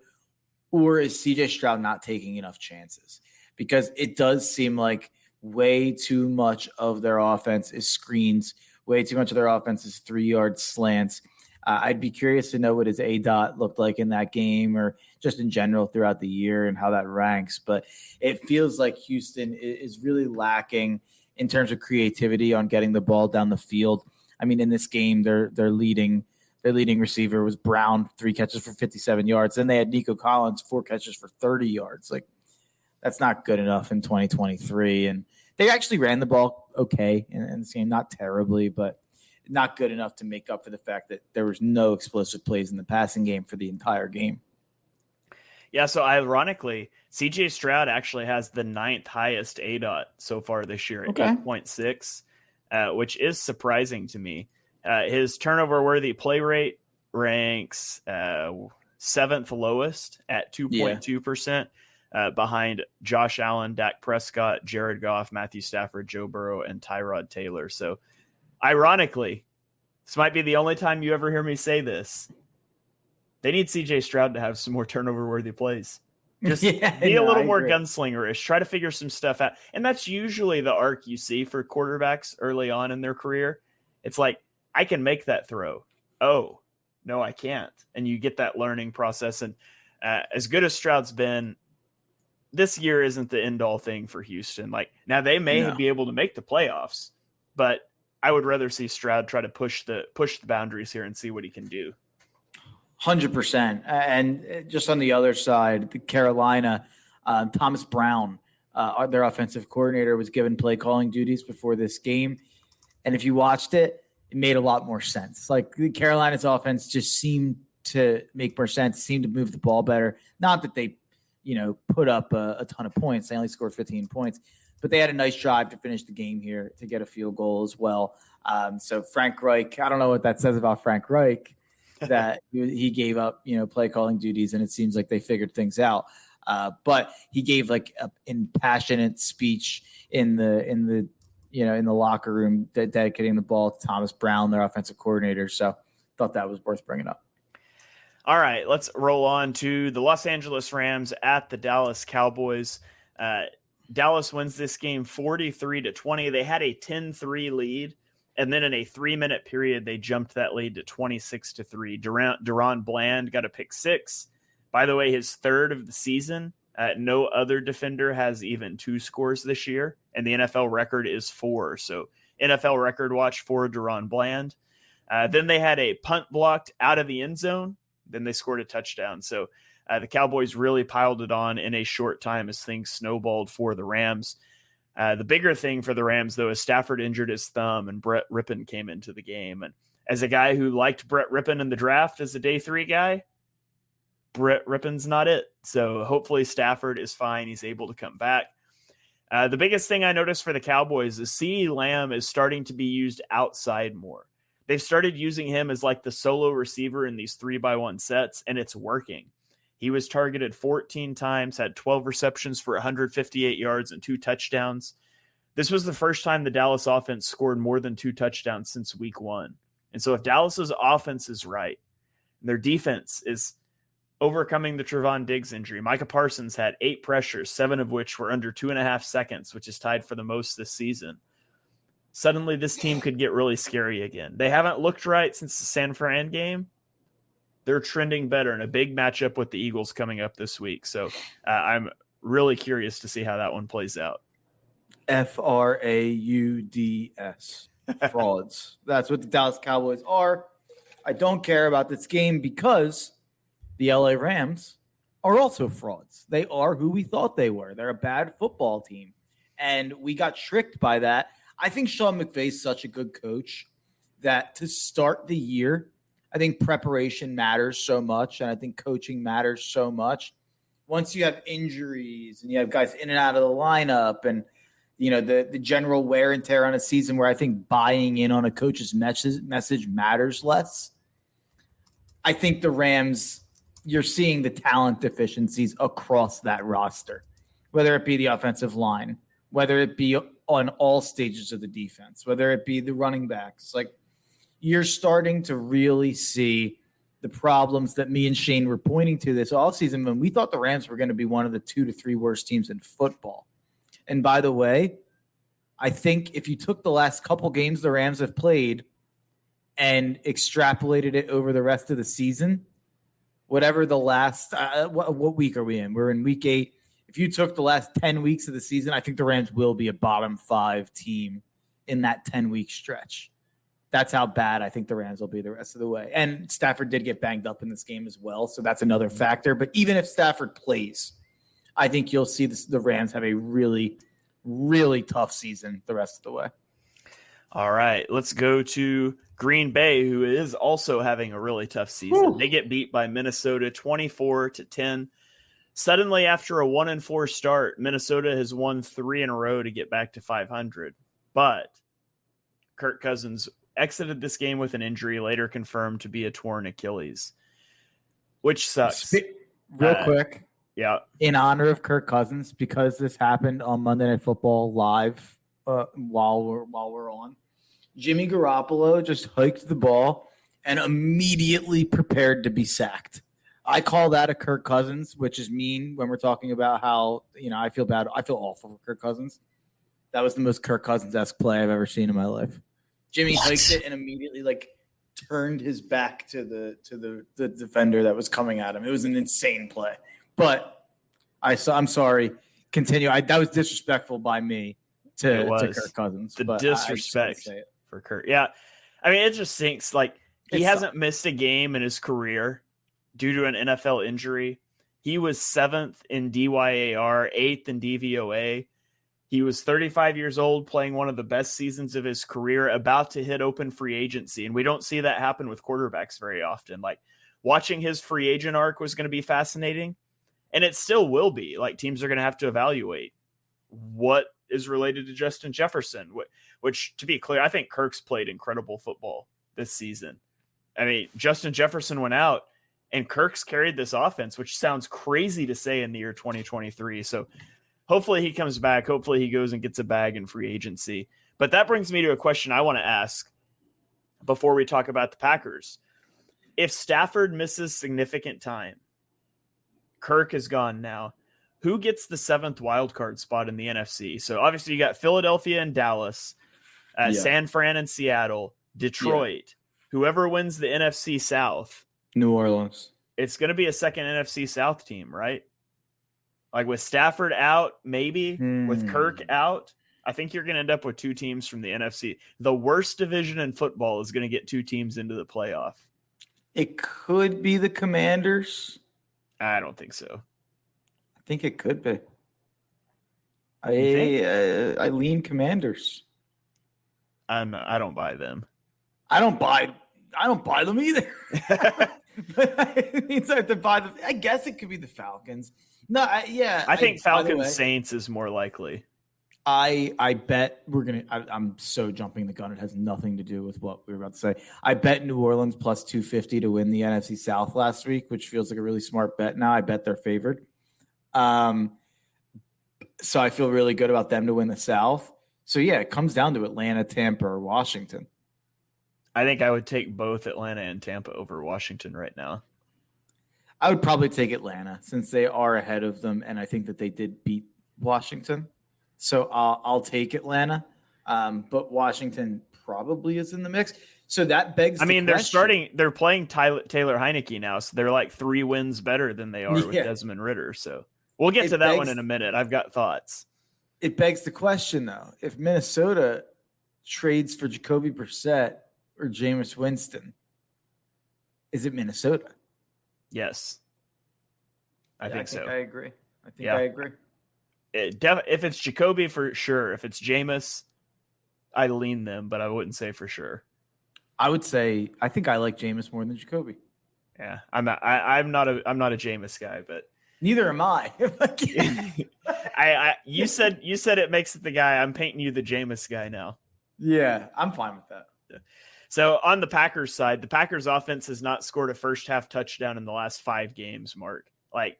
Or is CJ Stroud not taking enough chances? Because it does seem like way too much of their offense is screens. Way too much of their offense is 3-yard slants. I'd be curious to know what his ADOT looked like in that game, or just in general throughout the year, and how that ranks. But it feels like Houston is really lacking in terms of creativity on getting the ball down the field. I mean, in this game, their leading receiver was Brown, 3 catches for 57 yards. Then they had Nico Collins, 4 catches for 30 yards. Like, that's not good enough in 2023. And they actually ran the ball okay in this game, not terribly, but not good enough to make up for the fact that there was no explosive plays in the passing game for the entire game. Yeah, so ironically, CJ Stroud actually has the 9th highest ADOT so far this year at 8.6, which is surprising to me. His turnover-worthy play rate ranks 7th lowest at 2.2%, behind Josh Allen, Dak Prescott, Jared Goff, Matthew Stafford, Joe Burrow, and Tyrod Taylor. So, ironically, this might be the only time you ever hear me say this. They need CJ Stroud to have some more turnover-worthy plays. Just be a little more gunslingerish. Try to figure some stuff out. And that's usually the arc you see for quarterbacks early on in their career. It's like, I can make that throw. Oh, no, I can't. And you get that learning process. And as good as Stroud's been, this year isn't the end-all thing for Houston. Like, now they may be able to make the playoffs, but I would rather see Stroud try to push the boundaries here and see what he can do. 100%. And just on the other side, the Carolina, Thomas Brown, their offensive coordinator, was given play calling duties before this game. And if you watched it, it made a lot more sense. Like, Carolina's offense just seemed to make more sense, seemed to move the ball better. Not that they, put up a ton of points. They only scored 15 points, but they had a nice drive to finish the game here to get a field goal as well. So Frank Reich, I don't know what that says about Frank Reich, that he gave up, play calling duties, and it seems like they figured things out. But he gave like an impassionate speech in the locker room, dedicating the ball to Thomas Brown, their offensive coordinator. So thought that was worth bringing up. All right, let's roll on to the Los Angeles Rams at the Dallas Cowboys. Dallas wins this game 43-20. They had a 10-3 lead, and then in a 3-minute period, they jumped that lead to 26-3. Deron Bland got a pick 6. By the way, his 3rd of the season. No other defender has even 2 scores this year, and the NFL record is 4. So NFL record watch for Deron Bland. Then they had a punt blocked out of the end zone. Then they scored a touchdown. So the Cowboys really piled it on in a short time as things snowballed for the Rams. The bigger thing for the Rams, though, is Stafford injured his thumb and Brett Rippon came into the game. And as a guy who liked Brett Rippon in the draft as a day 3 guy, Brett Rippon's not it. So hopefully Stafford is fine. He's able to come back. The biggest thing I noticed for the Cowboys is CeeDee Lamb is starting to be used outside more. they've started using him as like the solo receiver in these 3-by-1 sets, and it's working. He was targeted 14 times, had 12 receptions for 158 yards and 2 touchdowns. This was the first time the Dallas offense scored more than 2 touchdowns since week 1. And so if Dallas's offense is right, and their defense is overcoming the Trevon Diggs injury, Micah Parsons had 8 pressures, 7 of which were under 2.5 seconds, which is tied for the most this season. Suddenly this team could get really scary again. They haven't looked right since the San Fran game. They're trending better in a big matchup with the Eagles coming up this week. So I'm really curious to see how that one plays out. Frauds. Frauds. That's what the Dallas Cowboys are. I don't care about this game because the LA Rams are also frauds. They are who we thought they were. They're a bad football team. And we got tricked by that. I think Sean McVay's such a good coach that to start the year, I think preparation matters so much, and I think coaching matters so much. Once you have injuries and you have guys in and out of the lineup and, you know, the general wear and tear on a season where I think buying in on a coach's message matters less, I think the Rams, you're seeing the talent deficiencies across that roster, whether it be the offensive line, whether it be on all stages of the defense, whether it be the running backs. Like, you're starting to really see the problems that me and Shane were pointing to this offseason when we thought the Rams were going to be one of the 2 to 3 worst teams in football. And by the way, I think if you took the last couple games the Rams have played and extrapolated it over the rest of the season, whatever the last what week are we in? We're in week 8. If you took the last 10 weeks of the season, I think the Rams will be a bottom 5 team in that 10-week stretch. That's how bad I think the Rams will be the rest of the way. And Stafford did get banged up in this game as well, so that's another factor. But even if Stafford plays, I think you'll see the Rams have a really, really tough season the rest of the way. All right, let's go to Green Bay, who is also having a really tough season. Woo. They get beat by Minnesota 24-10. Suddenly, after a 1-4 start, Minnesota has won 3 in a row to get back to 500. But Kirk Cousins exited this game with an injury, later confirmed to be a torn Achilles, which sucks. Real quick. Yeah. In honor of Kirk Cousins, because this happened on Monday Night Football live while we're on, Jimmy Garoppolo just hiked the ball and immediately prepared to be sacked. I call that a Kirk Cousins, which is mean when we're talking about how, you know, I feel bad. I feel awful for Kirk Cousins. That was the most Kirk Cousins-esque play I've ever seen in my life. Jimmy hiked it and immediately turned his back to the defender that was coming at him. It was an insane play. But I'm sorry. Continue. That was disrespectful by me to Kirk Cousins. The disrespect for Kirk. Yeah. I mean, it just sinks. Like, he hasn't missed a game in his career due to an NFL injury. He was 7th in DYAR, 8th in DVOA. He was 35 years old, playing one of the best seasons of his career, about to hit open free agency. And we don't see that happen with quarterbacks very often. Like, watching his free agent arc was going to be fascinating. And it still will be. Like, teams are going to have to evaluate what is related to Justin Jefferson, which, to be clear, I think Kirk's played incredible football this season. I mean, Justin Jefferson went out and Kirk's carried this offense, which sounds crazy to say in the year 2023. So hopefully he comes back. Hopefully he goes and gets a bag in free agency. But that brings me to a question I want to ask before we talk about the Packers. If Stafford misses significant time, Kirk is gone now, who gets the 7th wildcard spot in the NFC? So obviously you got Philadelphia and Dallas, San Fran and Seattle, Detroit. Yeah. Whoever wins the NFC South. New Orleans. It's going to be a second NFC South team, right? Like, with Stafford out, maybe with Kirk out, I think you're going to end up with 2 teams from the NFC. The worst division in football is going to get 2 teams into the playoff. It could be the Commanders. I don't think so. I think it could be. I lean Commanders. I don't buy them. I don't buy them either. But it means I have to buy them. I guess it could be the Falcons. No, I think Falcons Saints is more likely. I bet I'm so jumping the gun. It has nothing to do with what we were about to say. I bet New Orleans plus 250 to win the NFC South last week, which feels like a really smart bet now. I bet they're favored. So I feel really good about them to win the South. So yeah, it comes down to Atlanta, Tampa, or Washington. I think I would take both Atlanta and Tampa over Washington right now. I would probably take Atlanta since they are ahead of them, and I think that they did beat Washington. So I'll take Atlanta, but Washington probably is in the mix. So that begs. I mean, they're playing Taylor Heineke now, so they're like 3 wins better than they are with Desmond Ritter. So we'll get to that one in a minute. I've got thoughts. It begs the question, though, if Minnesota trades for Jacoby Brissett or Jameis Winston, is it Minnesota? Yes. I think so. I agree. I agree. If it's Jacoby, for sure. If it's Jameis, I lean them, but I wouldn't say for sure. I would say I think I like Jameis more than Jacoby. Yeah, I'm not a Jameis guy, but neither am I. You said it makes it the guy. I'm painting you the Jameis guy now. Yeah, I'm fine with that. Yeah. So on the Packers side, the Packers offense has not scored a first half touchdown in the last 5 games, Mark. Like,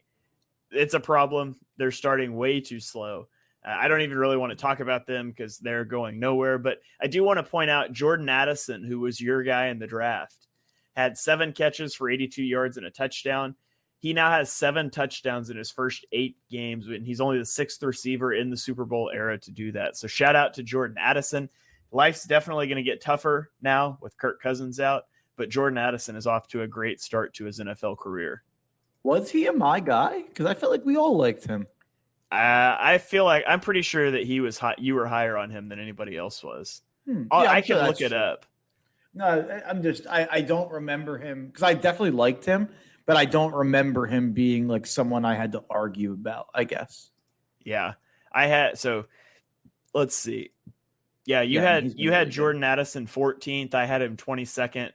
it's a problem. They're starting way too slow. I don't even really want to talk about them because they're going nowhere. But I do want to point out Jordan Addison, who was your guy in the draft, had 7 catches for 82 yards and a touchdown. He now has 7 touchdowns in his first 8 games, and he's only the 6th receiver in the Super Bowl era to do that. So shout out to Jordan Addison. Life's definitely going to get tougher now with Kirk Cousins out, but Jordan Addison is off to a great start to his NFL career. Was he a my guy? Because I felt like we all liked him. I feel like I'm pretty sure that he was high, you were higher on him than anybody else was. I can look it up. No, I don't remember him because I definitely liked him, but I don't remember him being like someone I had to argue about, I guess. Yeah, so let's see. Yeah, you had Jordan Addison 14th. I had him 22nd.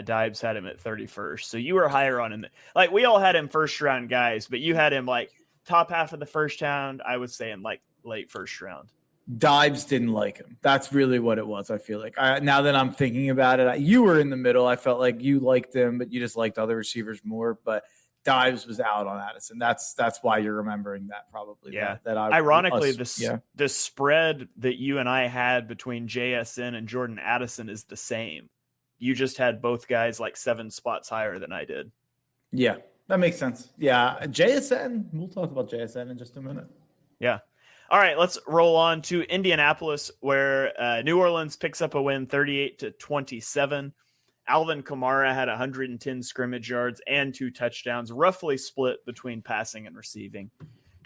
Dibes had him at 31st. So you were higher on him. Like, we all had him first round guys, but you had him like top half of the first round. I would say in like late first round. Dibes didn't like him. That's really what it was. I feel like now that I'm thinking about it, you were in the middle. I felt like you liked him, but you just liked other receivers more. But Dibes was out on Addison. That's why you're remembering that probably. Yeah. Ironically, the spread that you and I had between JSN and Jordan Addison is the same. You just had both guys like 7 spots higher than I did. Yeah, that makes sense. Yeah, JSN. We'll talk about JSN in just a minute. Yeah. All right, let's roll on to Indianapolis, where New Orleans picks up a win 38-27. Alvin Kamara had 110 scrimmage yards and 2 touchdowns, roughly split between passing and receiving.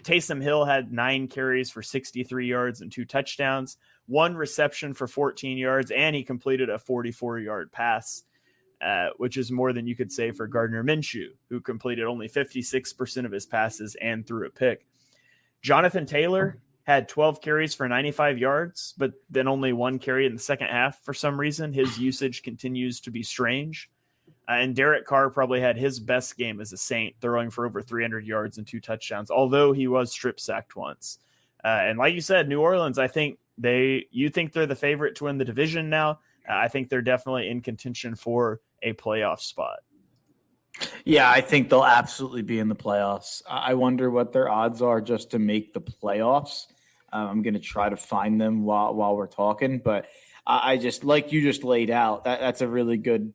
Taysom Hill had 9 carries for 63 yards and 2 touchdowns, 1 reception for 14 yards, and he completed a 44-yard pass, which is more than you could say for Gardner Minshew, who completed only 56% of his passes and threw a pick. Jonathan Taylor had 12 carries for 95 yards, but then only 1 carry in the second half for some reason. His usage continues to be strange. And Derek Carr probably had his best game as a Saint, throwing for over 300 yards and 2 touchdowns, although he was strip sacked once. And like you said, New Orleans, I think you think they're the favorite to win the division now. I think they're definitely in contention for a playoff spot. Yeah, I think they'll absolutely be in the playoffs. I wonder what their odds are just to make the playoffs. I'm going to try to find them while we're talking, but I just, like you just laid out, that's a really good,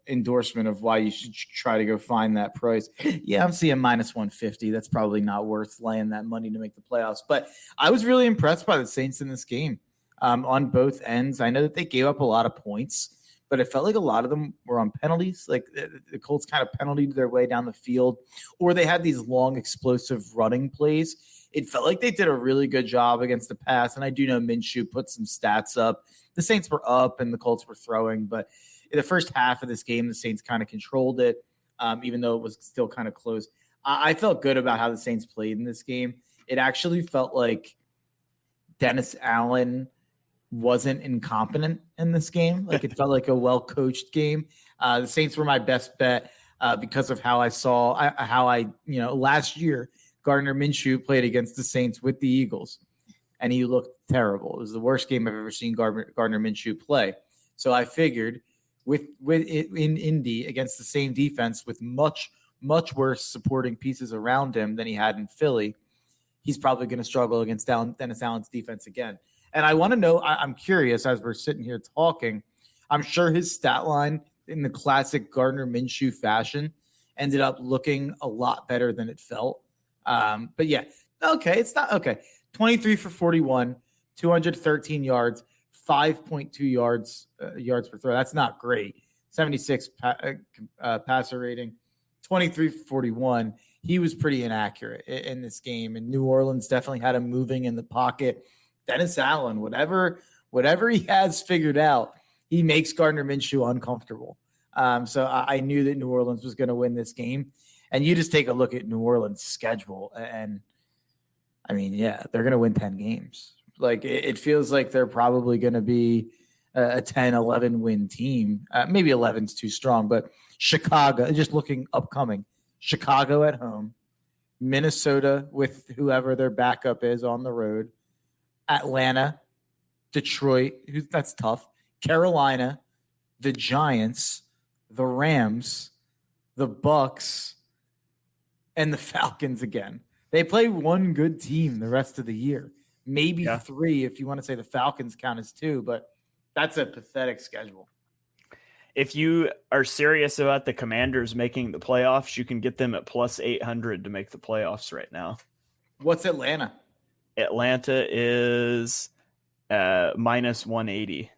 endorsement of why you should try to go find that price. Yeah, I'm seeing minus 150. That's probably not worth laying that money to make the playoffs. But I was really impressed by the Saints in this game on both ends. I know that they gave up a lot of points, but it felt like a lot of them were on penalties. Like the Colts kind of penaltied their way down the field, or they had these long, explosive running plays. It felt like they did a really good job against the pass. And I do know Minshew put some stats up. The Saints were up and the Colts were throwing. But in the first half of this game, the Saints kind of controlled it, even though it was still kind of close. I felt good about how the Saints played in this game. It actually felt like Dennis Allen wasn't incompetent in this game. Like, it felt like a well-coached game. The Saints were my best bet because of how I saw last year Gardner Minshew played against the Saints with the Eagles, and he looked terrible. It was the worst game I've ever seen Gardner Minshew play. So I figured in Indy against the same defense with much worse supporting pieces around him than he had in Philly, he's probably going to struggle against Dennis Allen's defense again. And I want to know, I'm curious as we're sitting here talking, I'm sure his stat line in the classic Gardner Minshew fashion ended up looking a lot better than it felt. But yeah, okay, it's not okay. 23 for 41, 213 yards, 5.2 yards per throw. That's not great. 76 passer rating, 23 for 41. He was pretty inaccurate in this game, and New Orleans definitely had him moving in the pocket. Dennis Allen, whatever he has figured out, he makes Gardner Minshew uncomfortable. So I knew that New Orleans was going to win this game. And you just take a look at New Orleans' schedule, and I mean, yeah, they're going to win 10 games. Like, it feels like they're probably going to be a 10, 11 win team. Maybe 11's too strong, but Chicago, just looking upcoming, Chicago at home, Minnesota with whoever their backup is on the road, Atlanta, Detroit, that's tough, Carolina, the Giants, the Rams, the Bucks, and the Falcons again. They play one good team the rest of the year. Maybe three if you want to say the Falcons count as two, but that's a pathetic schedule. If you are serious about the Commanders making the playoffs, you can get them at plus 800 to make the playoffs right now. What's Atlanta? Atlanta is minus 180.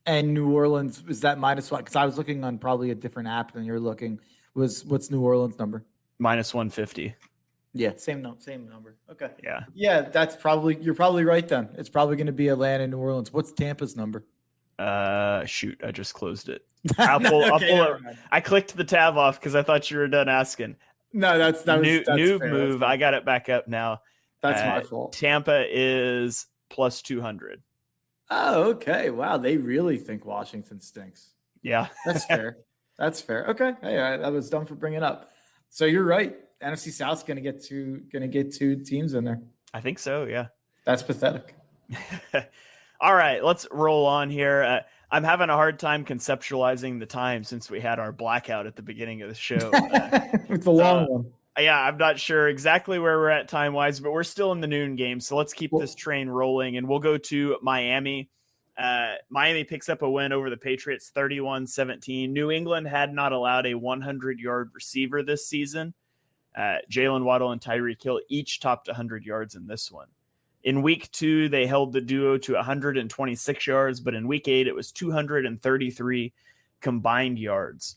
And New Orleans, is that minus what? Because I was looking on probably a different app than you're looking. What's New Orleans number? Minus 150. Yeah, same number. Okay. Yeah, you're probably right then. It's probably going to be Atlanta and New Orleans. What's Tampa's number? Shoot, I just closed it. I'll pull it. I clicked the tab off because I thought you were done asking. No, that's noob fair. move. I got it back up now. That's my fault. Tampa is plus 200. Oh, okay. Wow, they really think Washington stinks. Yeah, that's fair. That's fair. Okay. Hey, I was dumb for bringing it up. So you're right. NFC South's going to get two teams in there. I think so. Yeah. That's pathetic. All right, let's roll on here. I'm having a hard time conceptualizing the time since we had our blackout at the beginning of the show. It's a long one. Yeah, I'm not sure exactly where we're at time-wise, but we're still in the noon game. So let's keep this train rolling, and we'll go to Miami. Miami picks up a win over the Patriots, 31-17. New England had not allowed a 100-yard receiver this season. Jalen Waddle and Tyreek Hill each topped 100 yards in this one. In week 2, they held the duo to 126 yards, but in week 8, it was 233 combined yards.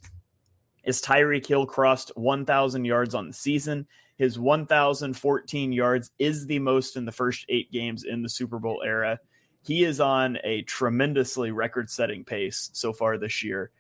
As Tyreek Hill crossed 1,000 yards on the season, his 1,014 yards is the most in the first 8 games in the Super Bowl era. He is on a tremendously record-setting pace so far this year.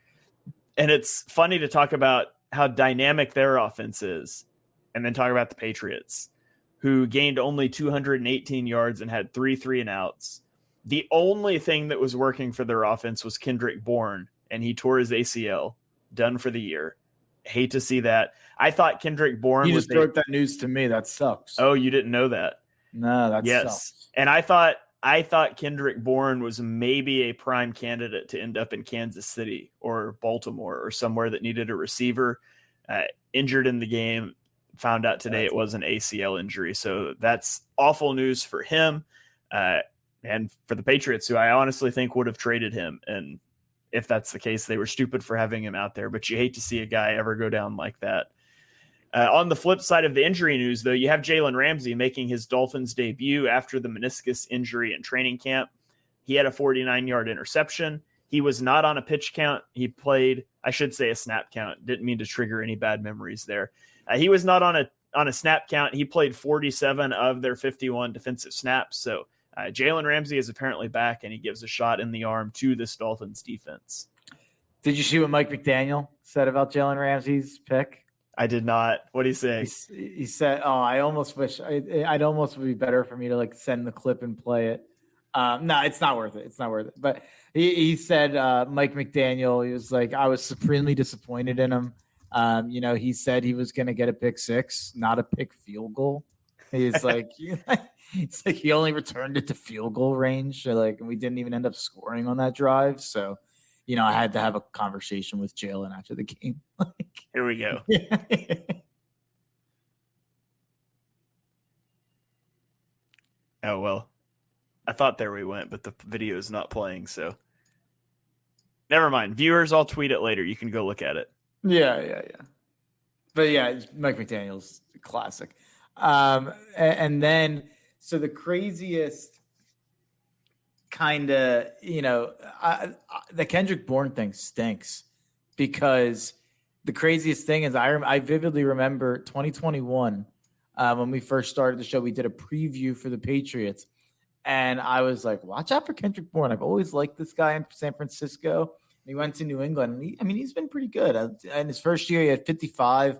And it's funny to talk about how dynamic their offense is, and then talk about the Patriots, who gained only 218 yards and had 3 3-and-outs. The only thing that was working for their offense was Kendrick Bourne, and he tore his ACL. Done for the year. Hate to see that. I thought Kendrick Bourne You just broke that news to me. That sucks. Oh, you didn't know that? No, that sucks. And I thought Kendrick Bourne was maybe a prime candidate to end up in Kansas City or Baltimore or somewhere that needed a receiver. Injured in the game. Found out today it was an ACL injury. So that's awful news for him and for the Patriots, who I honestly think would have traded him. And if that's the case, they were stupid for having him out there. But you hate to see a guy ever go down like that. On the flip side of the injury news, though, you have Jalen Ramsey making his Dolphins debut after the meniscus injury in training camp. He had a 49-yard interception. He was not on a pitch count. He played, I should say, a snap count. Didn't mean to trigger any bad memories there. He was not on a snap count. He played 47 of their 51 defensive snaps. So Jalen Ramsey is apparently back, and he gives a shot in the arm to this Dolphins defense. Did you see what Mike McDaniel said about Jalen Ramsey's pick? I did not. What did he say? He said, "Oh, I almost wish I'd almost would be better for me to like send the clip and play it." No, it's not worth it. It's not worth it. But he said, Mike McDaniel, he was like, I was supremely disappointed in him. He said he was going to get a pick 6, not a pick field goal. He's like, it's like he only returned it to field goal range. So like, we didn't even end up scoring on that drive. So, I had to have a conversation with Jalen after the game. Here we go. Oh, well, I thought there we went, but the video is not playing. So never mind. Viewers, I'll tweet it later. You can go look at it. Yeah. But yeah, Mike McDaniel's classic. And then, so the craziest kind of, the Kendrick Bourne thing stinks, because the craziest thing is I vividly remember 2021 when we first started the show. We did a preview for the Patriots, and I was like, watch out for Kendrick Bourne. I've always liked this guy in San Francisco. He went to New England. And he's been pretty good. In his first year, he had 55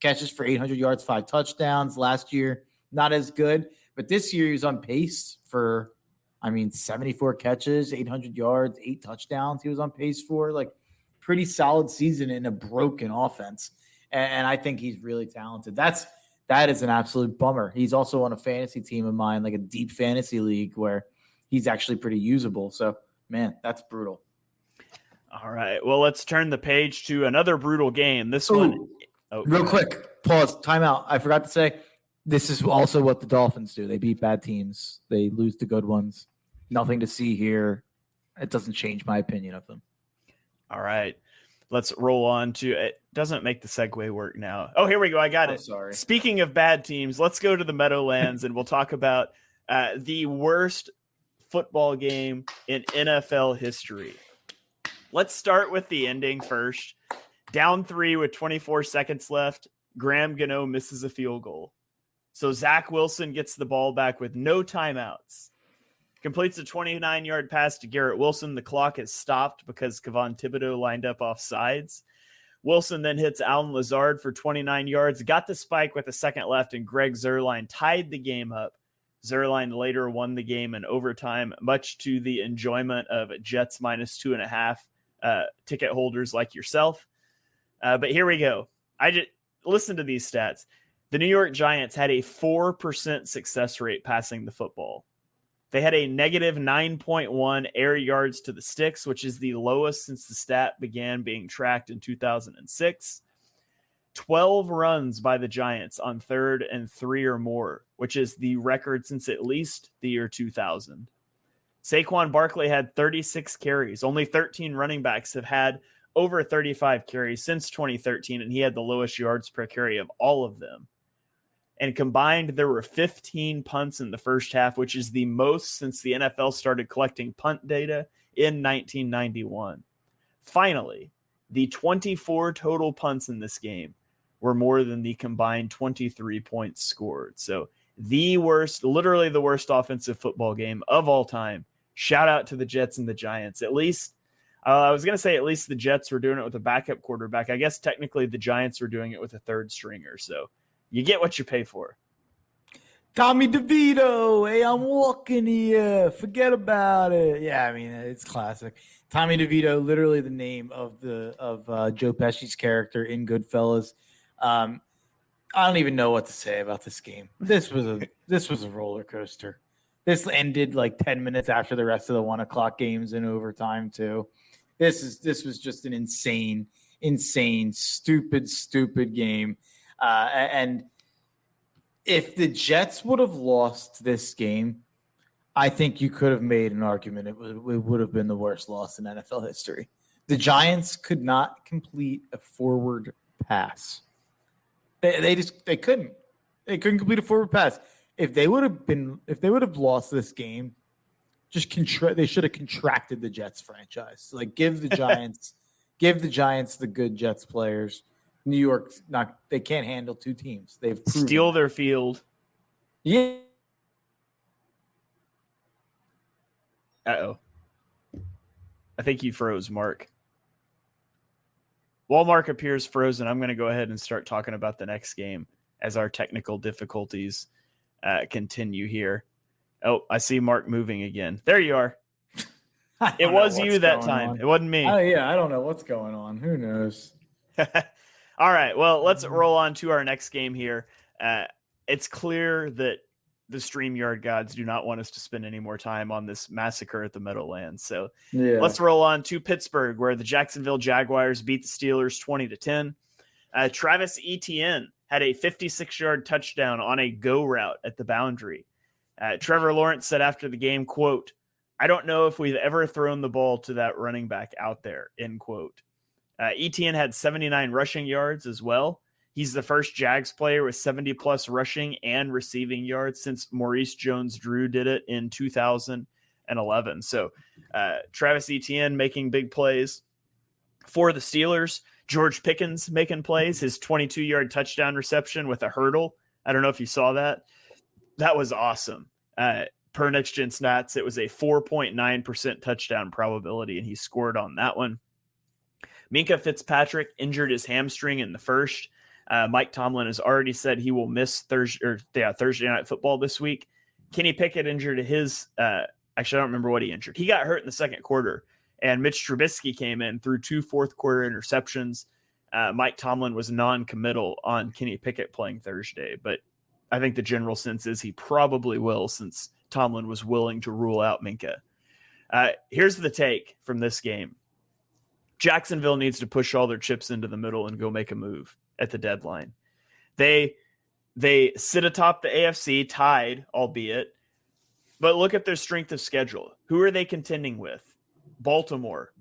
catches for 800 yards, 5 touchdowns. Last year, not as good. But this year, he was on pace for, 74 catches, 800 yards, 8 touchdowns. He was on pace for, pretty solid season in a broken offense. And I think he's really talented. That is an absolute bummer. He's also on a fantasy team of mine, like a deep fantasy league, where he's actually pretty usable. So, man, that's brutal. All right. Well, let's turn the page to another brutal game. This one. Oh, real quick, pause, timeout. I forgot to say, this is also what the Dolphins do. They beat bad teams. They lose to good ones. Nothing to see here. It doesn't change my opinion of them. All right. Let's roll on to it. Doesn't make the segue work now. Oh, here we go. I got it. Sorry. Speaking of bad teams, let's go to the Meadowlands and we'll talk about the worst football game in NFL history. Let's start with the ending first. Down 3 with 24 seconds left. Graham Gano misses a field goal. So Zach Wilson gets the ball back with no timeouts. Completes a 29-yard pass to Garrett Wilson. The clock is stopped because Kevon Thibodeau lined up off sides. Wilson then hits Allen Lazard for 29 yards. Got the spike with a second left, and Greg Zuerlein tied the game up. Zuerlein later won the game in overtime, much to the enjoyment of Jets minus 2.5 ticket holders like yourself. But here we go. I just listen to these stats. The New York Giants had a 4% success rate passing the football. They had a negative 9.1 air yards to the sticks, which is the lowest since the stat began being tracked in 2006. 12 runs by the Giants on 3rd and 3 or more, which is the record since at least the year 2000. Saquon Barkley had 36 carries. Only 13 running backs have had over 35 carries since 2013, and he had the lowest yards per carry of all of them. And combined, there were 15 punts in the first half, which is the most since the NFL started collecting punt data in 1991. Finally, the 24 total punts in this game were more than the combined 23 points scored. So the worst, literally the worst offensive football game of all time. Shout out to the Jets and the Giants. At least, I was going to say at least the Jets were doing it with a backup quarterback. I guess technically the Giants were doing it with a third stringer. So you get what you pay for. Tommy DeVito, hey, I'm walking here. Forget about it. Yeah, it's classic. Tommy DeVito, literally the name of Joe Pesci's character in Goodfellas. I don't even know what to say about this game. This was a roller coaster. This ended like 10 minutes after the rest of the 1:00 games in overtime too. This was just an insane, stupid game. And if the Jets would have lost this game, I think you could have made an argument it would have been the worst loss in NFL history. The Giants could not complete a forward pass. They couldn't. They couldn't complete a forward pass. If they would have lost this game, they should have contracted the Jets franchise. Like give the Giants the good Jets players. New York, they can't handle two teams. They've steal their field. Yeah. Uh-oh. I think you froze, Mark. While Mark appears frozen, I'm going to go ahead and start talking about the next game as our technical difficulties continue here. Oh, I see Mark moving again. There you are. It was you that time. It wasn't me. I don't know what's going on. Who knows? All right, well, let's roll on to our next game here. A it's clear that the StreamYard gods do not want us to spend any more time on this massacre at the Meadowlands. So let's roll on to Pittsburgh, where the Jacksonville Jaguars beat the Steelers 20-10. Travis Etienne had a 56-yard touchdown on a go route at the boundary. Trevor Lawrence said after the game, quote, "I don't know if we've ever thrown the ball to that running back out there," end quote. Etienne had 79 rushing yards as well. He's the first Jags player with 70-plus rushing and receiving yards since Maurice Jones-Drew did it in 2011. So Travis Etienne making big plays. For the Steelers, George Pickens making plays, his 22-yard touchdown reception with a hurdle. I don't know if you saw that. That was awesome. Per Next Gen Stats, it was a 4.9% touchdown probability, and he scored on that one. Minkah Fitzpatrick injured his hamstring in the first. Mike Tomlin has already said he will miss Thursday Night Football this week. Kenny Pickett injured his actually, I don't remember what he injured. He got hurt in the second quarter, and Mitch Trubisky came in, threw 2 fourth-quarter interceptions. Mike Tomlin was non-committal on Kenny Pickett playing Thursday, but I think the general sense is he probably will, since Tomlin was willing to rule out Minkah. Here's the take from this game. Jacksonville needs to push all their chips into the middle and go make a move at the deadline. They sit atop the AFC, tied, albeit, but look at their strength of schedule. Who are they contending with? Baltimore,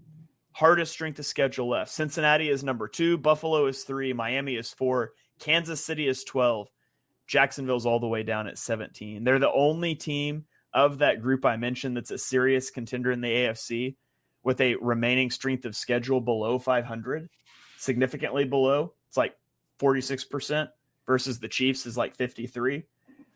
hardest strength of schedule left. Cincinnati is number 2, Buffalo is 3, Miami is 4, Kansas City is 12. Jacksonville's all the way down at 17. They're the only team of that group I mentioned that's a serious contender in the AFC with a remaining strength of schedule below 500, significantly below. It's like 46% versus the Chiefs is like 53.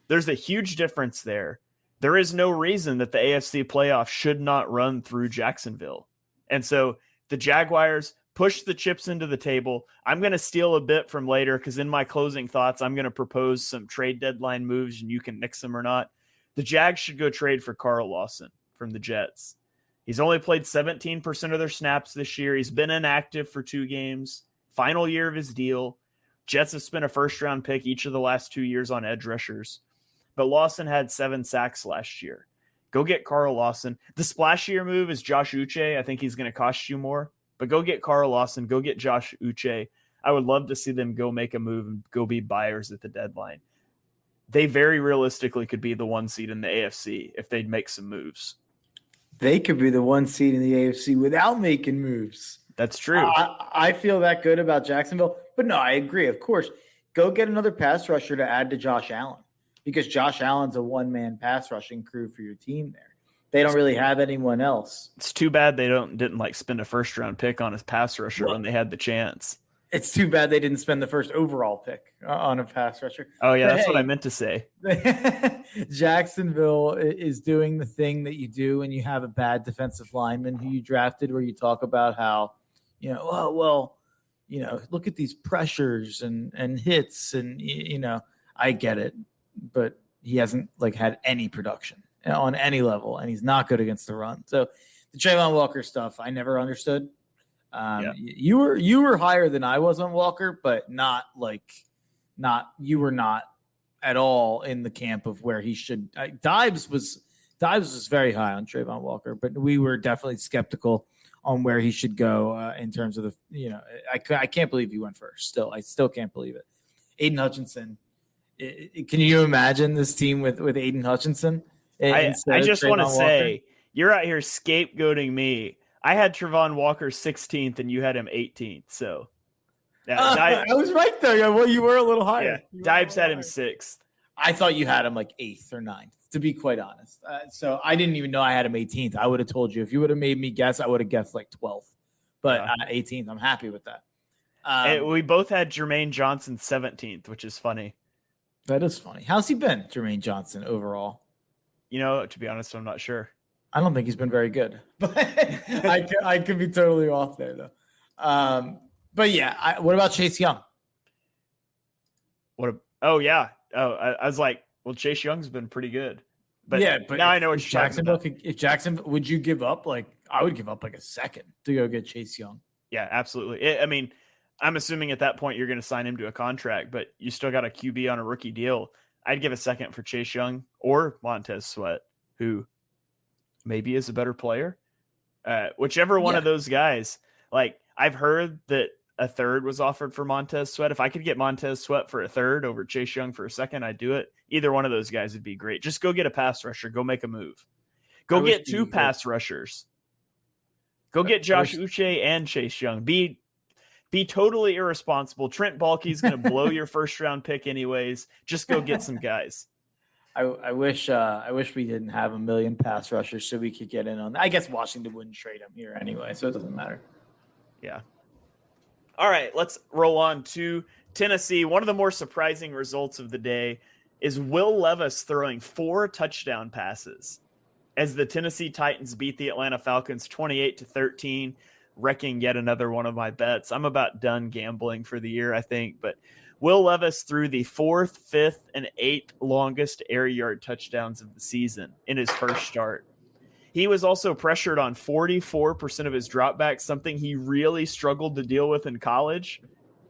There's a huge difference there. There is no reason that the AFC playoff should not run through Jacksonville. And so the Jaguars push the chips into the table. I'm going to steal a bit from later because in my closing thoughts, I'm going to propose some trade deadline moves and you can nix them or not. The Jags should go trade for Carl Lawson from the Jets. He's only played 17% of their snaps this year. He's been inactive for 2 games. Final year of his deal. Jets have spent a first-round pick each of the last 2 years on edge rushers. But Lawson had 7 sacks last year. Go get Carl Lawson. The splashier move is Josh Uche. I think he's going to cost you more. But go get Carl Lawson. Go get Josh Uche. I would love to see them go make a move and go be buyers at the deadline. They very realistically could be the 1 seed in the AFC if they'd make some moves. They could be the 1 seed in the AFC without making moves. That's true. I feel that good about Jacksonville. But no, I agree. Of course, go get another pass rusher to add to Josh Allen because Josh Allen's a one-man pass rushing crew for your team there. They don't really have anyone else. It's too bad they didn't like spend a first-round pick on his pass rusher when they had the chance. It's too bad they didn't spend the first overall pick on a pass rusher. Oh, yeah, that's what I meant to say. Jacksonville is doing the thing that you do when you have a bad defensive lineman who you drafted, where you talk about how, look at these pressures and hits. And, I get it, but he hasn't had any production on any level, and he's not good against the run. So the Trayvon Walker stuff, I never understood. You were higher than I was on Walker, but you were not at all in the camp of where he should. Dives was very high on Trayvon Walker, but we were definitely skeptical on where he should go in terms of I can't believe he went first. I still can't believe it. Aiden Hutchinson. Can you imagine this team with Aiden Hutchinson? I just want to say, you're out here scapegoating me. I had Trayvon Walker 16th and you had him 18th. So I was right there. Well, you were a little higher. Yeah, Dibes had him 6th. I thought you had him 8th or 9th, to be quite honest. So I didn't even know I had him 18th. I would have told you. If you would have made me guess, I would have guessed 12th. But 18th, I'm happy with that. We both had Jermaine Johnson 17th, which is funny. That is funny. How's he been, Jermaine Johnson, overall? To be honest, I'm not sure. I don't think he's been very good, but I could be totally off there though. But yeah, what about Chase Young? I was like, well, Chase Young's been pretty good, but now I know what you're talking about. If Jacksonville, would you give up? I would give up a second to go get Chase Young. Yeah, absolutely. I'm assuming at that point you're going to sign him to a contract, but you still got a QB on a rookie deal. I'd give a second for Chase Young or Montez Sweat, who maybe is a better player. Whichever one of those guys. Like, I've heard that a third was offered for Montez Sweat. If I could get Montez Sweat for a third over Chase Young for a second, I'd do it. Either one of those guys would be great. Just go get a pass rusher. Go make a move. Go get two pass rushers. Go get Josh Uche and Chase Young. Be totally irresponsible. Trent Baalke's going to blow your first round pick anyways. Just go get some guys. I wish we didn't have a million pass rushers so we could get in on that. I guess Washington wouldn't trade him here anyway, so it doesn't matter. Yeah. All right, let's roll on to Tennessee. One of the more surprising results of the day is Will Levis throwing 4 touchdown passes as the Tennessee Titans beat the Atlanta Falcons 28-13, wrecking yet another one of my bets. I'm about done gambling for the year, I think, but Will Levis threw the 4th, 5th, and 8th longest air yard touchdowns of the season in his first start. He was also pressured on 44% of his dropbacks, something he really struggled to deal with in college.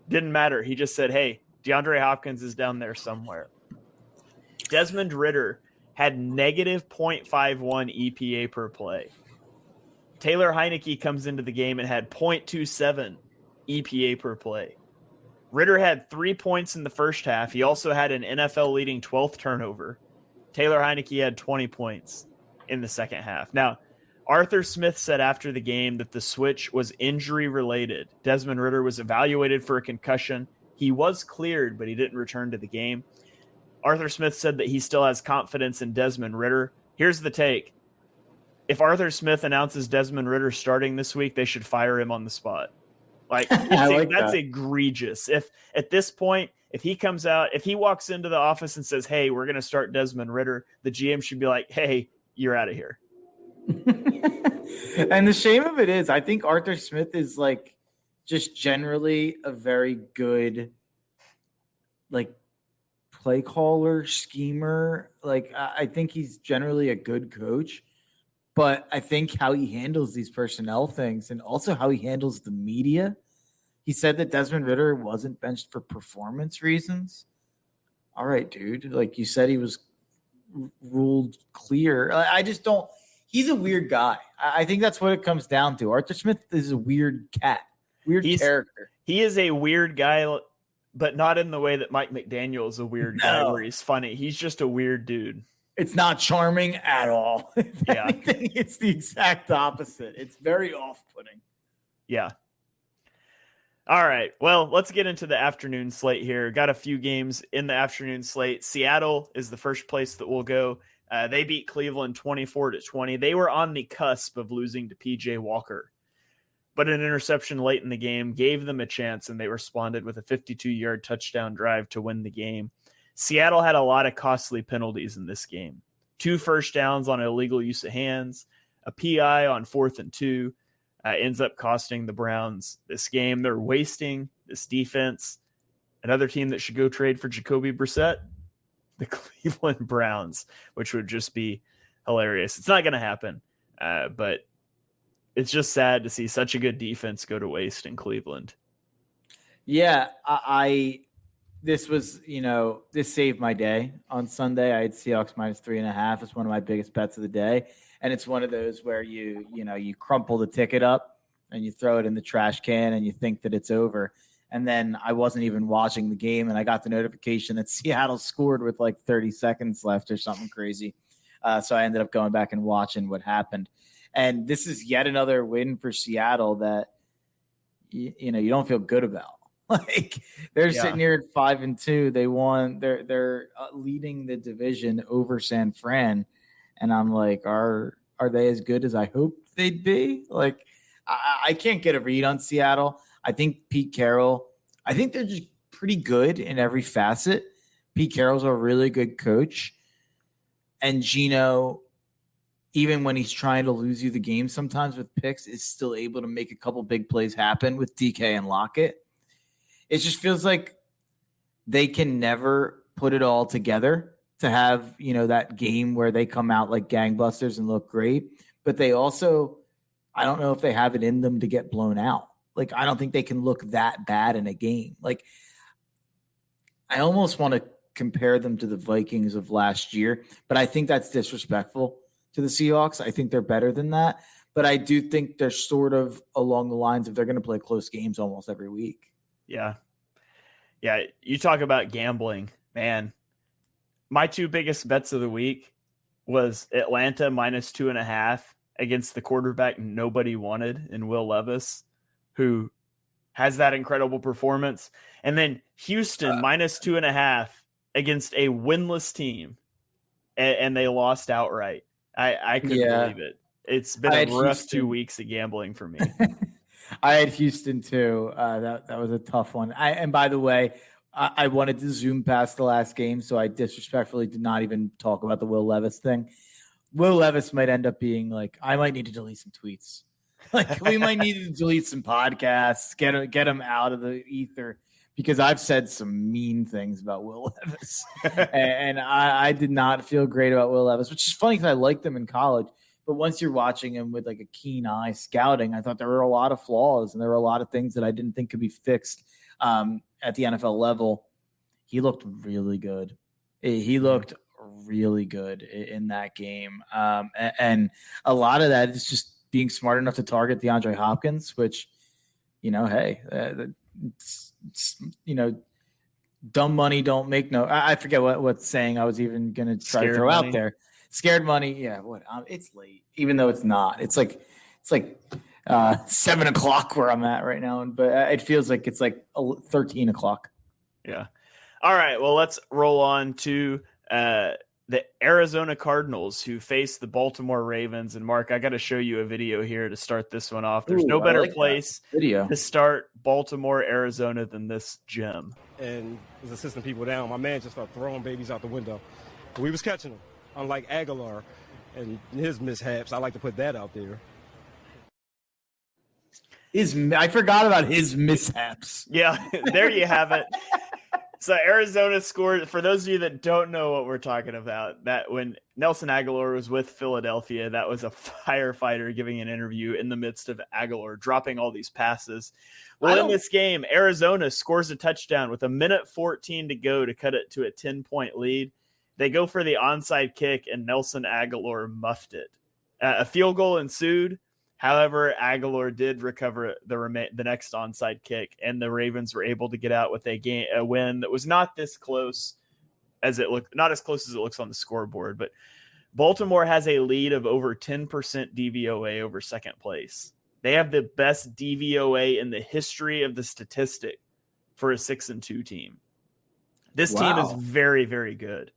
Didn't matter. He just said, hey, DeAndre Hopkins is down there somewhere. Desmond Ridder had negative 0.51 EPA per play. Taylor Heineke comes into the game and had 0.27 EPA per play. Ridder had 3 points in the first half. He also had an NFL-leading 12th turnover. Taylor Heineke had 20 points in the second half. Now, Arthur Smith said after the game that the switch was injury-related. Desmond Ridder was evaluated for a concussion. He was cleared, but he didn't return to the game. Arthur Smith said that he still has confidence in Desmond Ridder. Here's the take. If Arthur Smith announces Desmond Ridder starting this week, they should fire him on the spot. Like, that's egregious. If at this point, if he comes out, if he walks into the office and says, hey, we're going to start Desmond Ridder, the GM should be like, hey, you're out of here. And the shame of it is, I think Arthur Smith is like just generally a very good, like, play caller, schemer. Like, I think he's generally a good coach, but I think how he handles these personnel things and also how he handles the media. He said that Desmond Ridder wasn't benched for performance reasons. All right, dude. Like, you said he was ruled clear. I just don't. He's a weird guy. I think that's what it comes down to. Arthur Smith is a weird cat, character. He is a weird guy, but not in the way that Mike McDaniel is a weird guy where he's funny. He's just a weird dude. It's not charming at all. If yeah. anything, it's the exact opposite. It's very off-putting. Yeah. All right. Well, let's get into the afternoon slate here. Got a few games in the afternoon slate. Seattle is the first place that we'll go. They beat Cleveland 24-20. They were on the cusp of losing to PJ Walker, but an interception late in the game gave them a chance, and they responded with a 52-yard touchdown drive to win the game. Seattle had a lot of costly penalties in this game. 2 first downs on illegal use of hands, a PI on 4th and 2, ends up costing the Browns this game. They're wasting this defense. Another team that should go trade for Jacoby Brissett, the Cleveland Browns, which would just be hilarious. It's not going to happen, but it's just sad to see such a good defense go to waste in Cleveland. Yeah, this was, this saved my day on Sunday. I had Seahawks -3.5. It's one of my biggest bets of the day. And it's one of those where you crumple the ticket up and you throw it in the trash can and you think that it's over. And then I wasn't even watching the game, and I got the notification that Seattle scored with like 30 seconds left or something crazy. So I ended up going back and watching what happened. And this is yet another win for Seattle that, you don't feel good about. Like, they're sitting here at 5-2. They won. They're leading the division over San Fran. And I'm like, are they as good as I hoped they'd be? Like, I can't get a read on Seattle. I think Pete Carroll, I think they're just pretty good in every facet. Pete Carroll's a really good coach. And Gino, even when he's trying to lose you the game sometimes with picks, is still able to make a couple big plays happen with DK and Lockett. It just feels like they can never put it all together to have, that game where they come out like gangbusters and look great. But they also, I don't know if they have it in them to get blown out. Like, I don't think they can look that bad in a game. Like, I almost want to compare them to the Vikings of last year, but I think that's disrespectful to the Seahawks. I think they're better than that, but I do think they're sort of along the lines of they're going to play close games almost every week. Yeah. Yeah. You talk about gambling, man. My two biggest bets of the week was Atlanta -2.5 against the quarterback nobody wanted in Will Levis, who has that incredible performance. And then Houston -2.5 against a winless team, and they lost outright. I couldn't believe it. It's been a rough 2 weeks of gambling for me. I had Houston too. That was a tough one. And by the way, I wanted to zoom past the last game, so I disrespectfully did not even talk about the Will Levis thing. Will Levis might end up being like, I might need to delete some tweets. Like, we might need to delete some podcasts, get him out of the ether, because I've said some mean things about Will Levis. and I did not feel great about Will Levis, which is funny because I liked him in college. But once you're watching him with like a keen eye scouting, I thought there were a lot of flaws and there were a lot of things that I didn't think could be fixed at the NFL level. He looked really good. He looked really good in that game. And a lot of that is just being smart enough to target DeAndre Hopkins, which, hey, dumb money don't make no. I forget what saying I was even going to try to throw out there. Scared money. Yeah. What? It's late, even though it's not. It's like 7 o'clock where I'm at right now. But it feels like it's like 13 o'clock. Yeah. All right. Well, let's roll on to the Arizona Cardinals, who face the Baltimore Ravens. And Mark, I got to show you a video here to start this one off. There's no better place to start Baltimore, Arizona than this gym. And was assisting people down. My man just started throwing babies out the window. We was catching them, unlike Aguilar and his mishaps. I like to put that out there. I forgot about his mishaps. Yeah, there you have it. So Arizona scored, for those of you that don't know what we're talking about, that when Nelson Aguilar was with Philadelphia, that was a firefighter giving an interview in the midst of Aguilar dropping all these passes. Well, in this game, Arizona scores a touchdown with 1:14 to go to cut it to a 10-point lead. They go for the onside kick, and Nelson Aguilar muffed it. A field goal ensued. However, Aguilar did recover the next onside kick, and the Ravens were able to get out with a win that was not as close as it looks on the scoreboard. But Baltimore has a lead of over 10% DVOA over second place. They have the best DVOA in the history of the statistic for a 6-2 team. This team is very, very good.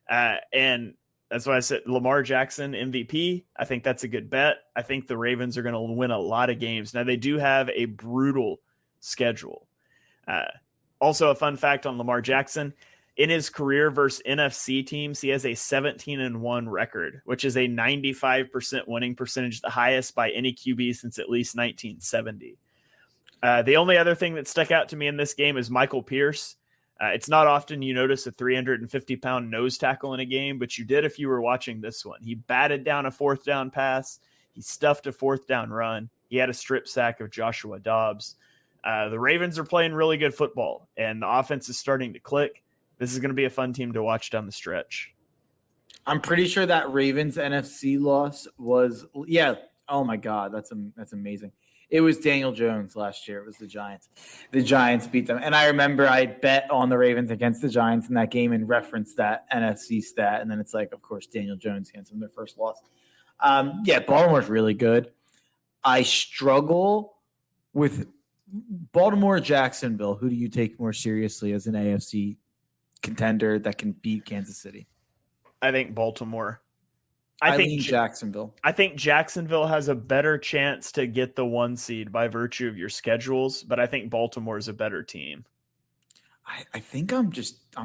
And that's why I said Lamar Jackson MVP. I think that's a good bet. I think the Ravens are going to win a lot of games. Now, they do have a brutal schedule. Also, a fun fact on Lamar Jackson. In his career versus NFC teams, he has a 17-1 record, which is a 95% winning percentage, the highest by any QB since at least 1970. The only other thing that stuck out to me in this game is Michael Pierce. It's not often you notice a 350-pound nose tackle in a game, but you did if you were watching this one. He batted down a fourth down pass. He stuffed a fourth down run. He had a strip sack of Joshua Dobbs. The Ravens are playing really good football, and the offense is starting to click. This is going to be a fun team to watch down the stretch. I'm pretty sure that Ravens NFC loss was – yeah. Oh, my God. That's amazing. It was Daniel Jones last year. It was the Giants. The Giants beat them. And I remember I bet on the Ravens against the Giants in that game and referenced that NFC stat. And then it's like, of course, Daniel Jones against them, their first loss. Baltimore's really good. I struggle with Baltimore, Jacksonville. Who do you take more seriously as an AFC contender that can beat Kansas City? I think Baltimore. I think Jacksonville. I think Jacksonville has a better chance to get the 1 seed by virtue of your schedules, but I think Baltimore is a better team. I think I'm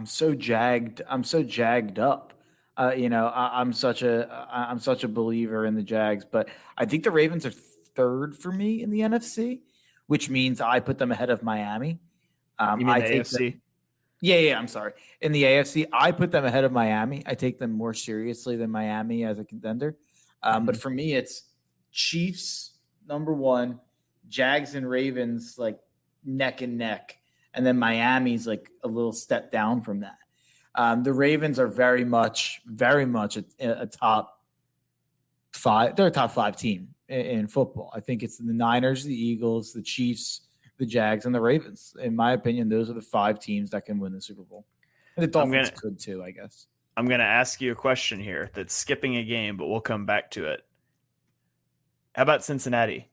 so jagged. I'm so jagged up. I'm such a believer in the Jags, but I think the Ravens are third for me in the NFC, which means I put them ahead of Miami. You mean the AFC? Yeah, I'm sorry. In the AFC, I put them ahead of Miami. I take them more seriously than Miami as a contender. But for me, it's Chiefs, number 1, Jags and Ravens, like neck and neck. And then Miami's like a little step down from that. The Ravens are very much a top 5. They're a top 5 team in football. I think it's the Niners, the Eagles, the Chiefs, the Jags, and the Ravens. In my opinion, those are the 5 teams that can win the Super Bowl. And the Dolphins could too, I guess. I'm going to ask you a question here that's skipping a game, but we'll come back to it. How about Cincinnati?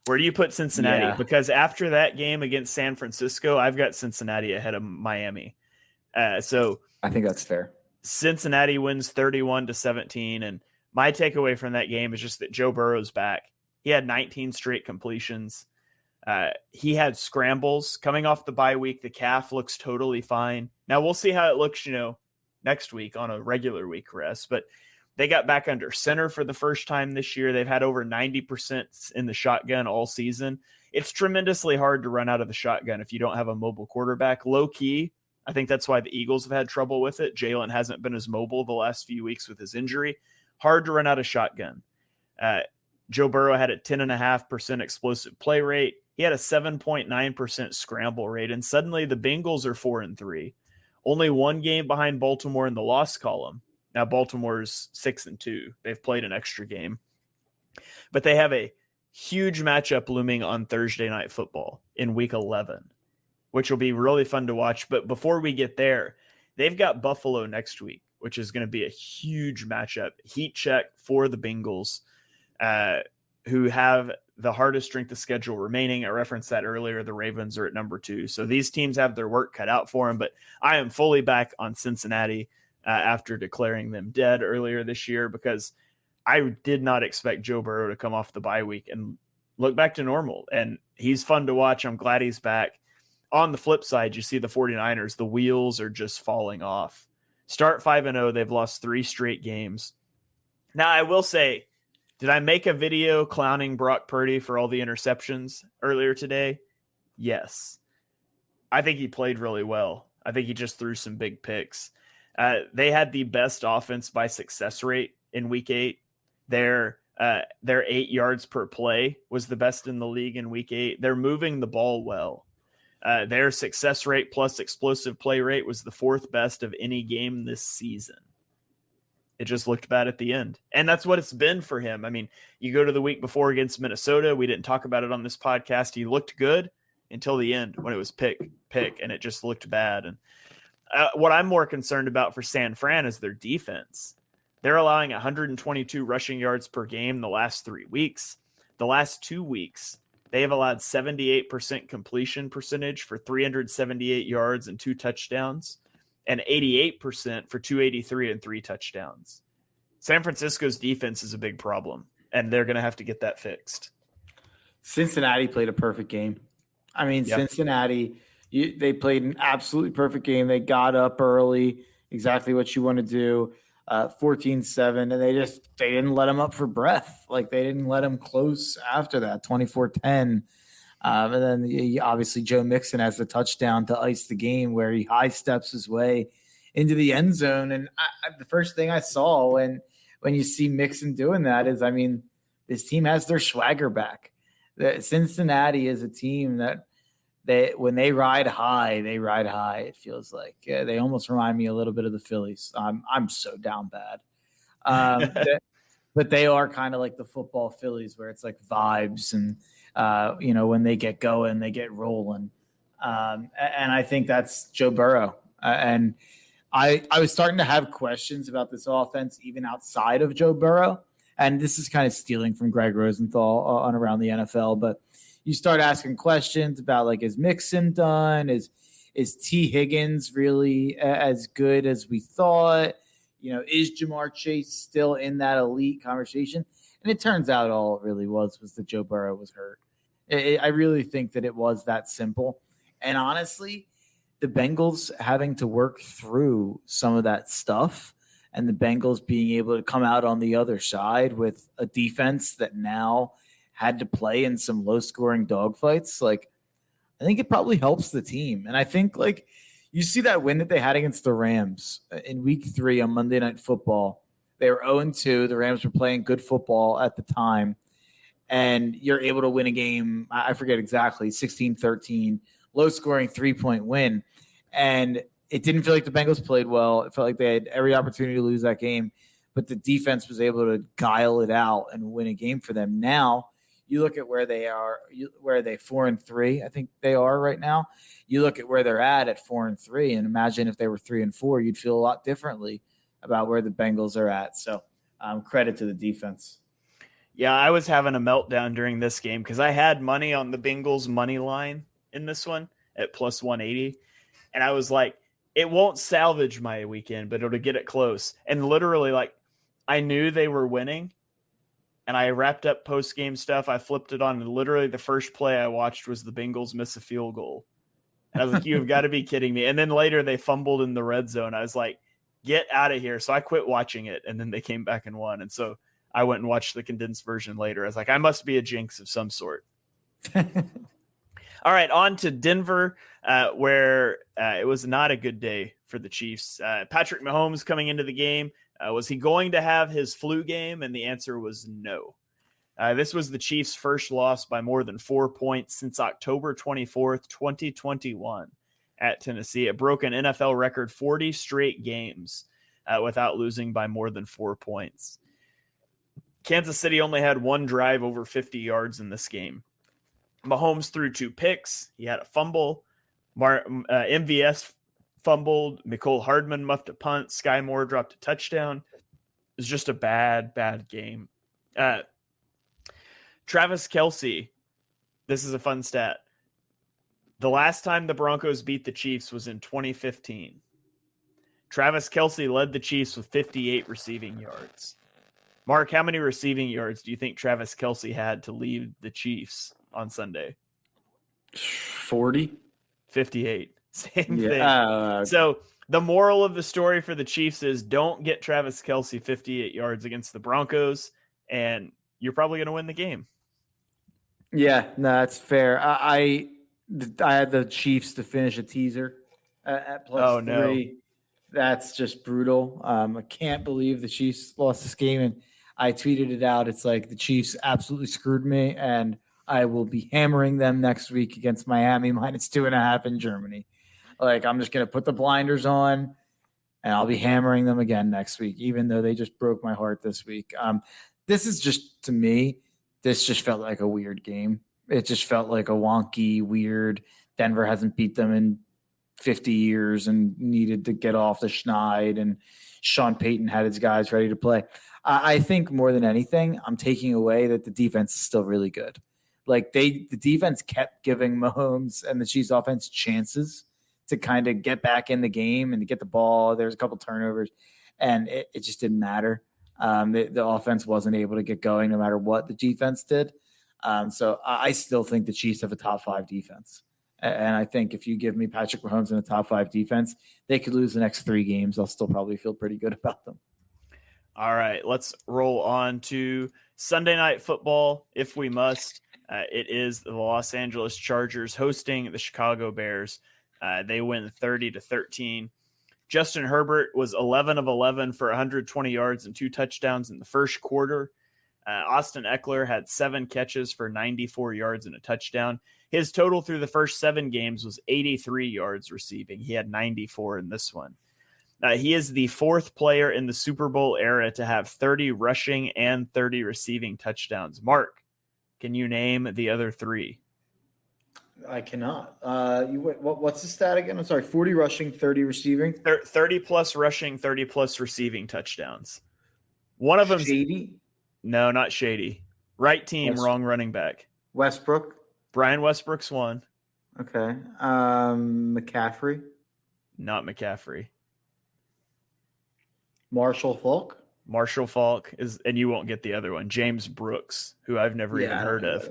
Where do you put Cincinnati? Yeah. Because after that game against San Francisco, I've got Cincinnati ahead of Miami. So I think that's fair. Cincinnati wins 31-17. And my takeaway from that game is just that Joe Burrow's back. He had 19 straight completions. He had scrambles coming off the bye week. The calf looks totally fine. Now we'll see how it looks, next week on a regular week rest, but they got back under center for the first time this year. They've had over 90% in the shotgun all season. It's tremendously hard to run out of the shotgun if you don't have a mobile quarterback. Low key, I think that's why the Eagles have had trouble with it. Jalen hasn't been as mobile the last few weeks with his injury. Hard to run out of shotgun. Joe Burrow had a 10.5% explosive play rate. He had a 7.9% scramble rate, and suddenly the Bengals are 4-3. Only one game behind Baltimore in the loss column. Now Baltimore's 6-2. They've played an extra game. But they have a huge matchup looming on Thursday Night Football in Week 11, which will be really fun to watch. But before we get there, they've got Buffalo next week, which is going to be a huge matchup. Heat check for the Bengals, who have the hardest strength of schedule remaining. I referenced that earlier. The Ravens are at number 2. So these teams have their work cut out for them, but I am fully back on Cincinnati after declaring them dead earlier this year, because I did not expect Joe Burrow to come off the bye week and look back to normal. And he's fun to watch. I'm glad he's back. On the flip side, you see the 49ers, the wheels are just falling off. Start 5-0. They've lost 3 straight games. Now, I will say, did I make a video clowning Brock Purdy for all the interceptions earlier today? Yes. I think he played really well. I think he just threw some big picks. They had the best offense by success rate in Week 8. Their 8 yards per play was the best in the league in Week 8. They're moving the ball well. Their success rate plus explosive play rate was the 4th best of any game this season. It just looked bad at the end. And that's what it's been for him. I mean, you go to the week before against Minnesota. We didn't talk about it on this podcast. He looked good until the end when it was pick, and it just looked bad. And what I'm more concerned about for San Fran is their defense. They're allowing 122 rushing yards per game the last 3 weeks. The last 2 weeks, they have allowed 78% completion percentage for 378 yards and 2 touchdowns. And 88% for 283 and 3 touchdowns. San Francisco's defense is a big problem, and they're going to have to get that fixed. Cincinnati played a perfect game. I mean, yep. Cincinnati, they played an absolutely perfect game. They got up early, exactly what you want to do, 14-7, and they didn't let them up for breath. Like, they didn't let them close after that, 24-10. And then obviously Joe Mixon has the touchdown to ice the game where he high steps his way into the end zone. And the first thing I saw when you see Mixon doing that is, I mean, this team has their swagger back. Cincinnati is a team that when they ride high, they ride high. It feels like they almost remind me a little bit of the Phillies. I'm so down bad. But they are kind of like the football Phillies, where it's like vibes and, when they get going, they get rolling. And I think that's Joe Burrow. And I was starting to have questions about this offense, even outside of Joe Burrow. And this is kind of stealing from Greg Rosenthal on Around the NFL. But you start asking questions about, like, is Mixon done? Is T. Higgins really as good as we thought? Is Jamar Chase still in that elite conversation? And it turns out all it really was that Joe Burrow was hurt. I really think that it was that simple. And honestly, the Bengals having to work through some of that stuff and the Bengals being able to come out on the other side with a defense that now had to play in some low-scoring dogfights, like, I think it probably helps the team. And I think, like, you see that win that they had against the Rams in Week 3 on Monday Night Football. They were 0-2. The Rams were playing good football at the time. And you're able to win a game, I forget exactly, 16-13, low-scoring 3-point win. And it didn't feel like the Bengals played well. It felt like they had every opportunity to lose that game, but the defense was able to guile it out and win a game for them. Now you look at where they are, where are they 4-3? I think they are right now. You look at where they're at 4-3, and imagine if they were 3-4, you'd feel a lot differently about where the Bengals are at. So credit to the defense. Yeah, I was having a meltdown during this game because I had money on the Bengals money line in this one at plus 180. And I was like, it won't salvage my weekend, but it'll get it close. And literally, like, I knew they were winning. And I wrapped up post-game stuff. I flipped it on, and literally the first play I watched was the Bengals miss a field goal. And I was like, you have got to be kidding me. And then later they fumbled in the red zone. I was like, get out of here. So I quit watching it, and then they came back and won. And so I went and watched the condensed version later. I was like, I must be a jinx of some sort. All right, on to Denver, where it was not a good day for the Chiefs. Patrick Mahomes coming into the game. Was he going to have his flu game? And the answer was no. This was the Chiefs' first loss by more than 4 points since October 24th, 2021 at Tennessee. It broke an NFL record 40 straight games without losing by more than 4 points. Kansas City only had one drive over 50 yards in this game. Mahomes threw 2 picks. He had a fumble. MVS fumbled. Mecole Hardman muffed a punt. Sky Moore dropped a touchdown. It was just a bad game. Travis Kelce, this is a fun stat. The last time the Broncos beat the Chiefs was in 2015. Travis Kelce led the Chiefs with 58 receiving yards. Mark, how many receiving yards do you think Travis Kelce had to lead the Chiefs on Sunday? 40? 58. Same thing. So the moral of the story for the Chiefs is don't get Travis Kelce 58 yards against the Broncos, and you're probably going to win the game. Yeah, no, that's fair. I had the Chiefs to finish a teaser at plus 3. No. That's just brutal. I can't believe the Chiefs lost this game, and I tweeted it out. It's like the Chiefs absolutely screwed me, and I will be hammering them next week against Miami minus 2.5 in Germany. Like, I'm just going to put the blinders on, and I'll be hammering them again next week, even though they just broke my heart this week. This is just, to me, this just felt like a weird game. It just felt like a wonky, weird. Denver hasn't beat them in 50 years and needed to get off the schneid, and Sean Payton had his guys ready to play. I think more than anything, I'm taking away that the defense is still really good. Like, the defense kept giving Mahomes and the Chiefs offense chances to kind of get back in the game and to get the ball. There's a couple turnovers, and it just didn't matter. The offense wasn't able to get going no matter what the defense did. So I still think the Chiefs have a top 5 defense. And I think if you give me Patrick Mahomes in a top 5 defense, they could lose the next 3 games. I'll still probably feel pretty good about them. All right, let's roll on to Sunday Night Football, if we must. It is the Los Angeles Chargers hosting the Chicago Bears. They win 30-13. Justin Herbert was 11 of 11 for 120 yards and 2 touchdowns in the first quarter. Austin Eckler had 7 catches for 94 yards and a touchdown. His total through the first 7 games was 83 yards receiving. He had 94 in this one. He is the 4th player in the Super Bowl era to have 30 rushing and 30 receiving touchdowns. Mark, can you name the other 3? I cannot. What's the stat again? I'm sorry, 40 rushing, 30 receiving? 30-plus rushing, 30-plus receiving touchdowns. One of them. Shady? No, not Shady. Right team, wrong running back. Westbrook? Brian Westbrook's one. Okay. McCaffrey? Not McCaffrey. Marshall Faulk? Marshall Faulk is, and you won't get the other one. James Brooks, who I've never even heard of.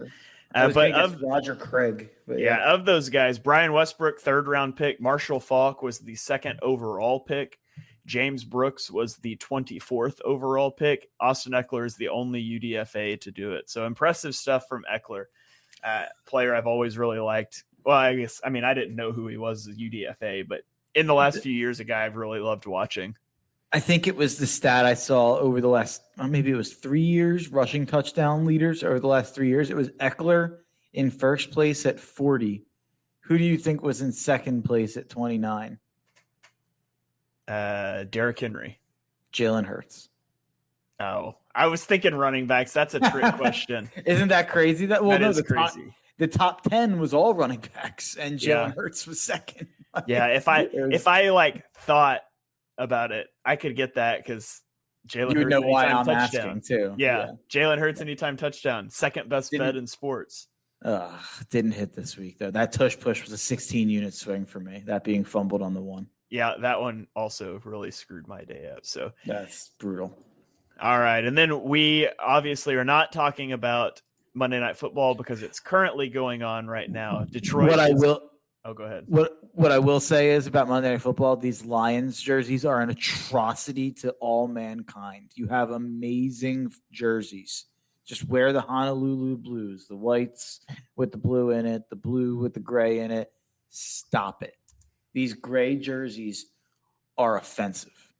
But of Roger Craig. But of those guys, Brian Westbrook, 3rd-round pick. Marshall Faulk was the 2nd overall pick. James Brooks was the 24th overall pick. Austin Eckler is the only UDFA to do it. So impressive stuff from Eckler, player I've always really liked. Well, I didn't know who he was as UDFA, but in the last few years, a guy I've really loved watching. I think it was the stat I saw over the last, maybe it was 3 years, rushing touchdown leaders over the last 3 years. It was Eckler in first place at 40. Who do you think was in second place at 29? Derrick Henry. Jalen Hurts. Oh, I was thinking running backs. That's a trick question. Isn't that crazy? That is crazy. The top 10 was all running backs, and Jalen Yeah. Hurts was second. Yeah, if I like thought about it, I could get that because Jalen Hurts know why I'm touchdown. asking too. Yeah. Jalen Hurts anytime touchdown, second best bet in sports. Didn't hit this week though. That tush push was a 16-unit swing for me. That being fumbled on the one. Yeah, that one also really screwed my day up. So that's brutal. All right, and then we obviously are not talking about Monday Night Football because it's currently going on right now. Detroit. Oh, go ahead. What I will say is about Monday Night Football, these Lions jerseys are an atrocity to all mankind. You have amazing jerseys. Just wear the Honolulu blues, the whites with the blue in it, the blue with the gray in it. Stop it. These gray jerseys are offensive.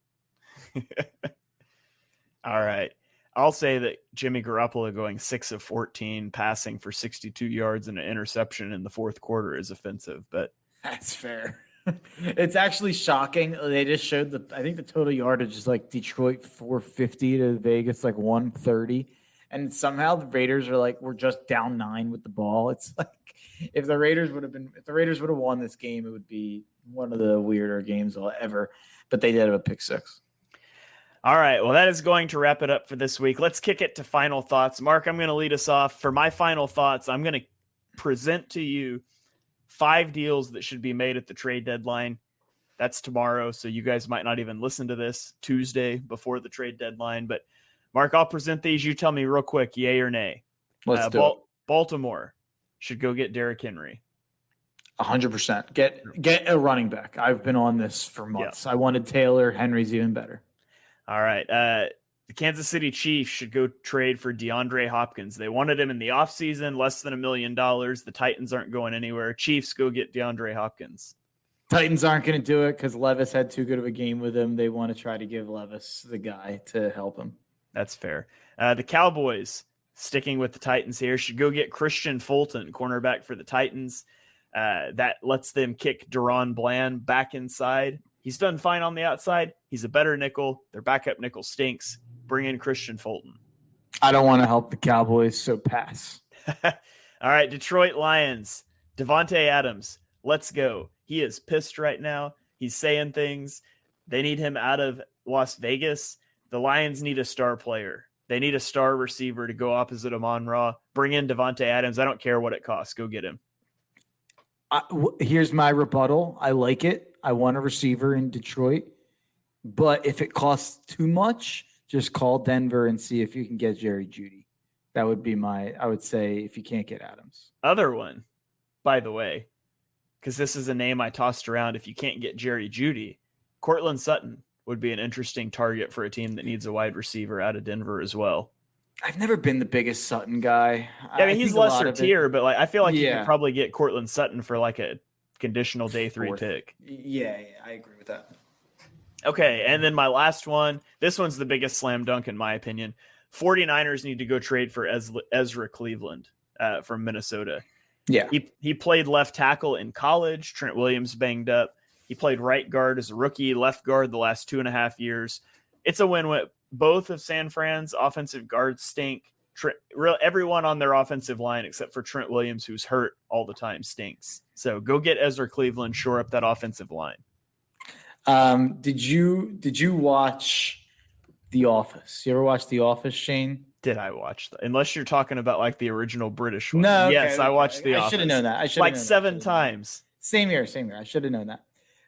All right. I'll say that Jimmy Garoppolo going 6 of 14, passing for 62 yards and an interception in the fourth quarter is offensive, but that's fair. It's actually shocking. They just showed I think the total yardage is like Detroit 450 to Vegas like 130. And somehow the Raiders are like, we're just down 9 with the ball. It's like if the Raiders would have won this game, it would be one of the weirder games ever. But they did have a pick 6. All right. Well, that is going to wrap it up for this week. Let's kick it to final thoughts. Mark, I'm going to lead us off. For my final thoughts, I'm going to present to you 5 deals that should be made at the trade deadline. That's tomorrow, so you guys might not even listen to this Tuesday before the trade deadline. But, Mark, I'll present these. You tell me real quick, yay or nay. Let's do it. Baltimore should go get Derrick Henry. 100%. Get a running back. I've been on this for months. Yeah. I wanted Taylor. Henry's even better. All right. The Kansas City Chiefs should go trade for DeAndre Hopkins. They wanted him in the offseason, less than $1 million. The Titans aren't going anywhere. Chiefs, go get DeAndre Hopkins. Titans aren't going to do it because Levis had too good of a game with him. They want to try to give Levis the guy to help him. That's fair. The Cowboys, sticking with the Titans here, should go get Christian Fulton, cornerback for the Titans. That lets them kick Deron Bland back inside. He's done fine on the outside. He's a better nickel. Their backup nickel stinks. Bring in Christian Fulton. I don't want to help the Cowboys, so pass. All right, Detroit Lions. Devontae Adams, let's go. He is pissed right now. He's saying things. They need him out of Las Vegas. The Lions need a star player. They need a star receiver to go opposite Amon-Ra. Bring in Devontae Adams. I don't care what it costs. Go get him. Here's my rebuttal. I like it. I want a receiver in Detroit. But if it costs too much, just call Denver and see if you can get Jerry Jeudy. That would be I would say, if you can't get Adams. Other one, by the way, because this is a name I tossed around. If you can't get Jerry Jeudy, Cortland Sutton would be an interesting target for a team that needs a wide receiver out of Denver as well. I've never been the biggest Sutton guy. Yeah, I mean, he's lesser tier, but I feel like you could probably get Cortland Sutton for like a conditional day 3 pick. Yeah, I agree with that. Okay, and then my last one. This one's the biggest slam dunk in my opinion. 49ers need to go trade for Ezra Cleveland from Minnesota. Yeah. He played left tackle in college. Trent Williams banged up. He played right guard as a rookie, left guard the last 2.5 years. It's a win-win. Both of San Fran's offensive guards stink. Everyone on their offensive line except for Trent Williams, who's hurt all the time, stinks. So go get Ezra Cleveland, shore up that offensive line. Did you watch The Office? You ever watch The Office, Shane? Did I watch that? Unless you're talking about like the original British one. No. Yes, okay. I watched The Office. I should have known that. Like 7 times. Same here. I should have known that.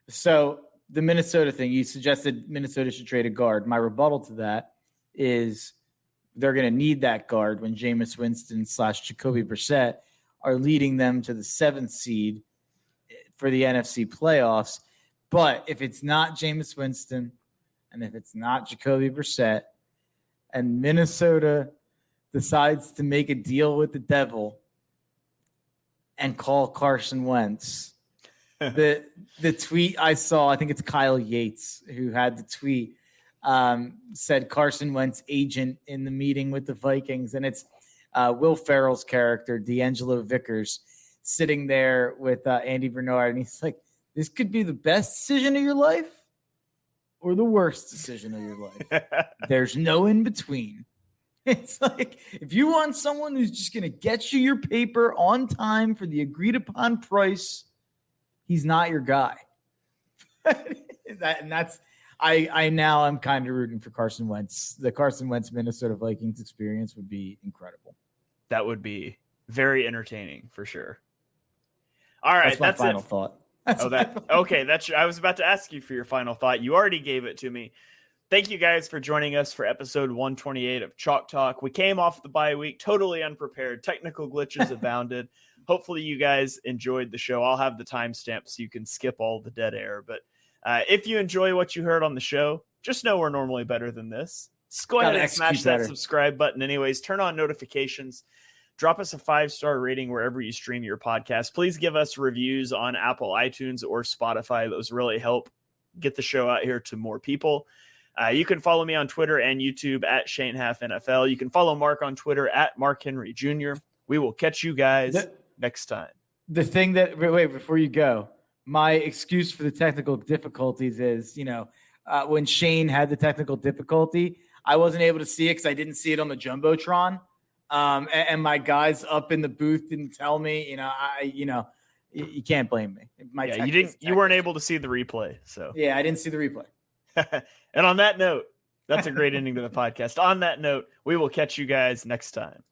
So the Minnesota thing, you suggested Minnesota should trade a guard. My rebuttal to that is they're going to need that guard when Jameis Winston / Jacoby Brissett are leading them to the 7th seed for the NFC playoffs. But if it's not Jameis Winston and if it's not Jacoby Brissett and Minnesota decides to make a deal with the devil and call Carson Wentz, the tweet I saw, I think it's Kyle Yates who had the tweet, said Carson Wentz agent in the meeting with the Vikings. And it's Will Ferrell's character, D'Angelo Vickers, sitting there with Andy Bernard. And he's like, this could be the best decision of your life. or the worst decision of your life. There's no in between. It's like, if you want someone who's just going to get you your paper on time for the agreed upon price, he's not your guy. I'm kind of rooting for Carson Wentz. The Carson Wentz Minnesota Vikings experience would be incredible. That would be very entertaining for sure. All right. That's my final thought. I was about to ask you for your final thought. You already gave it to me. Thank you guys for joining us for episode 128 of Chalk Talk. We came off the bye week totally unprepared. Technical glitches abounded. Hopefully you guys enjoyed the show. I'll have the timestamp so you can skip all the dead air. But if you enjoy what you heard on the show, just know we're normally better than this. Just go ahead and smash that subscribe button anyways. Turn on notifications. Drop us a 5-star rating wherever you stream your podcast. Please give us reviews on Apple, iTunes, or Spotify. Those really help get the show out here to more people. You can follow me on Twitter and YouTube at ShaneHalfNFL. You can follow Mark on Twitter at Mark Henry Jr. We will catch you guys next time. The thing that, wait, before you go, my excuse for the technical difficulties is, when Shane had the technical difficulty, I wasn't able to see it because I didn't see it on the Jumbotron. And my guys up in the booth didn't tell me, you can't blame me. You weren't able to see the replay. So yeah, I didn't see the replay. And on that note, that's a great ending to the podcast. On that note, we will catch you guys next time.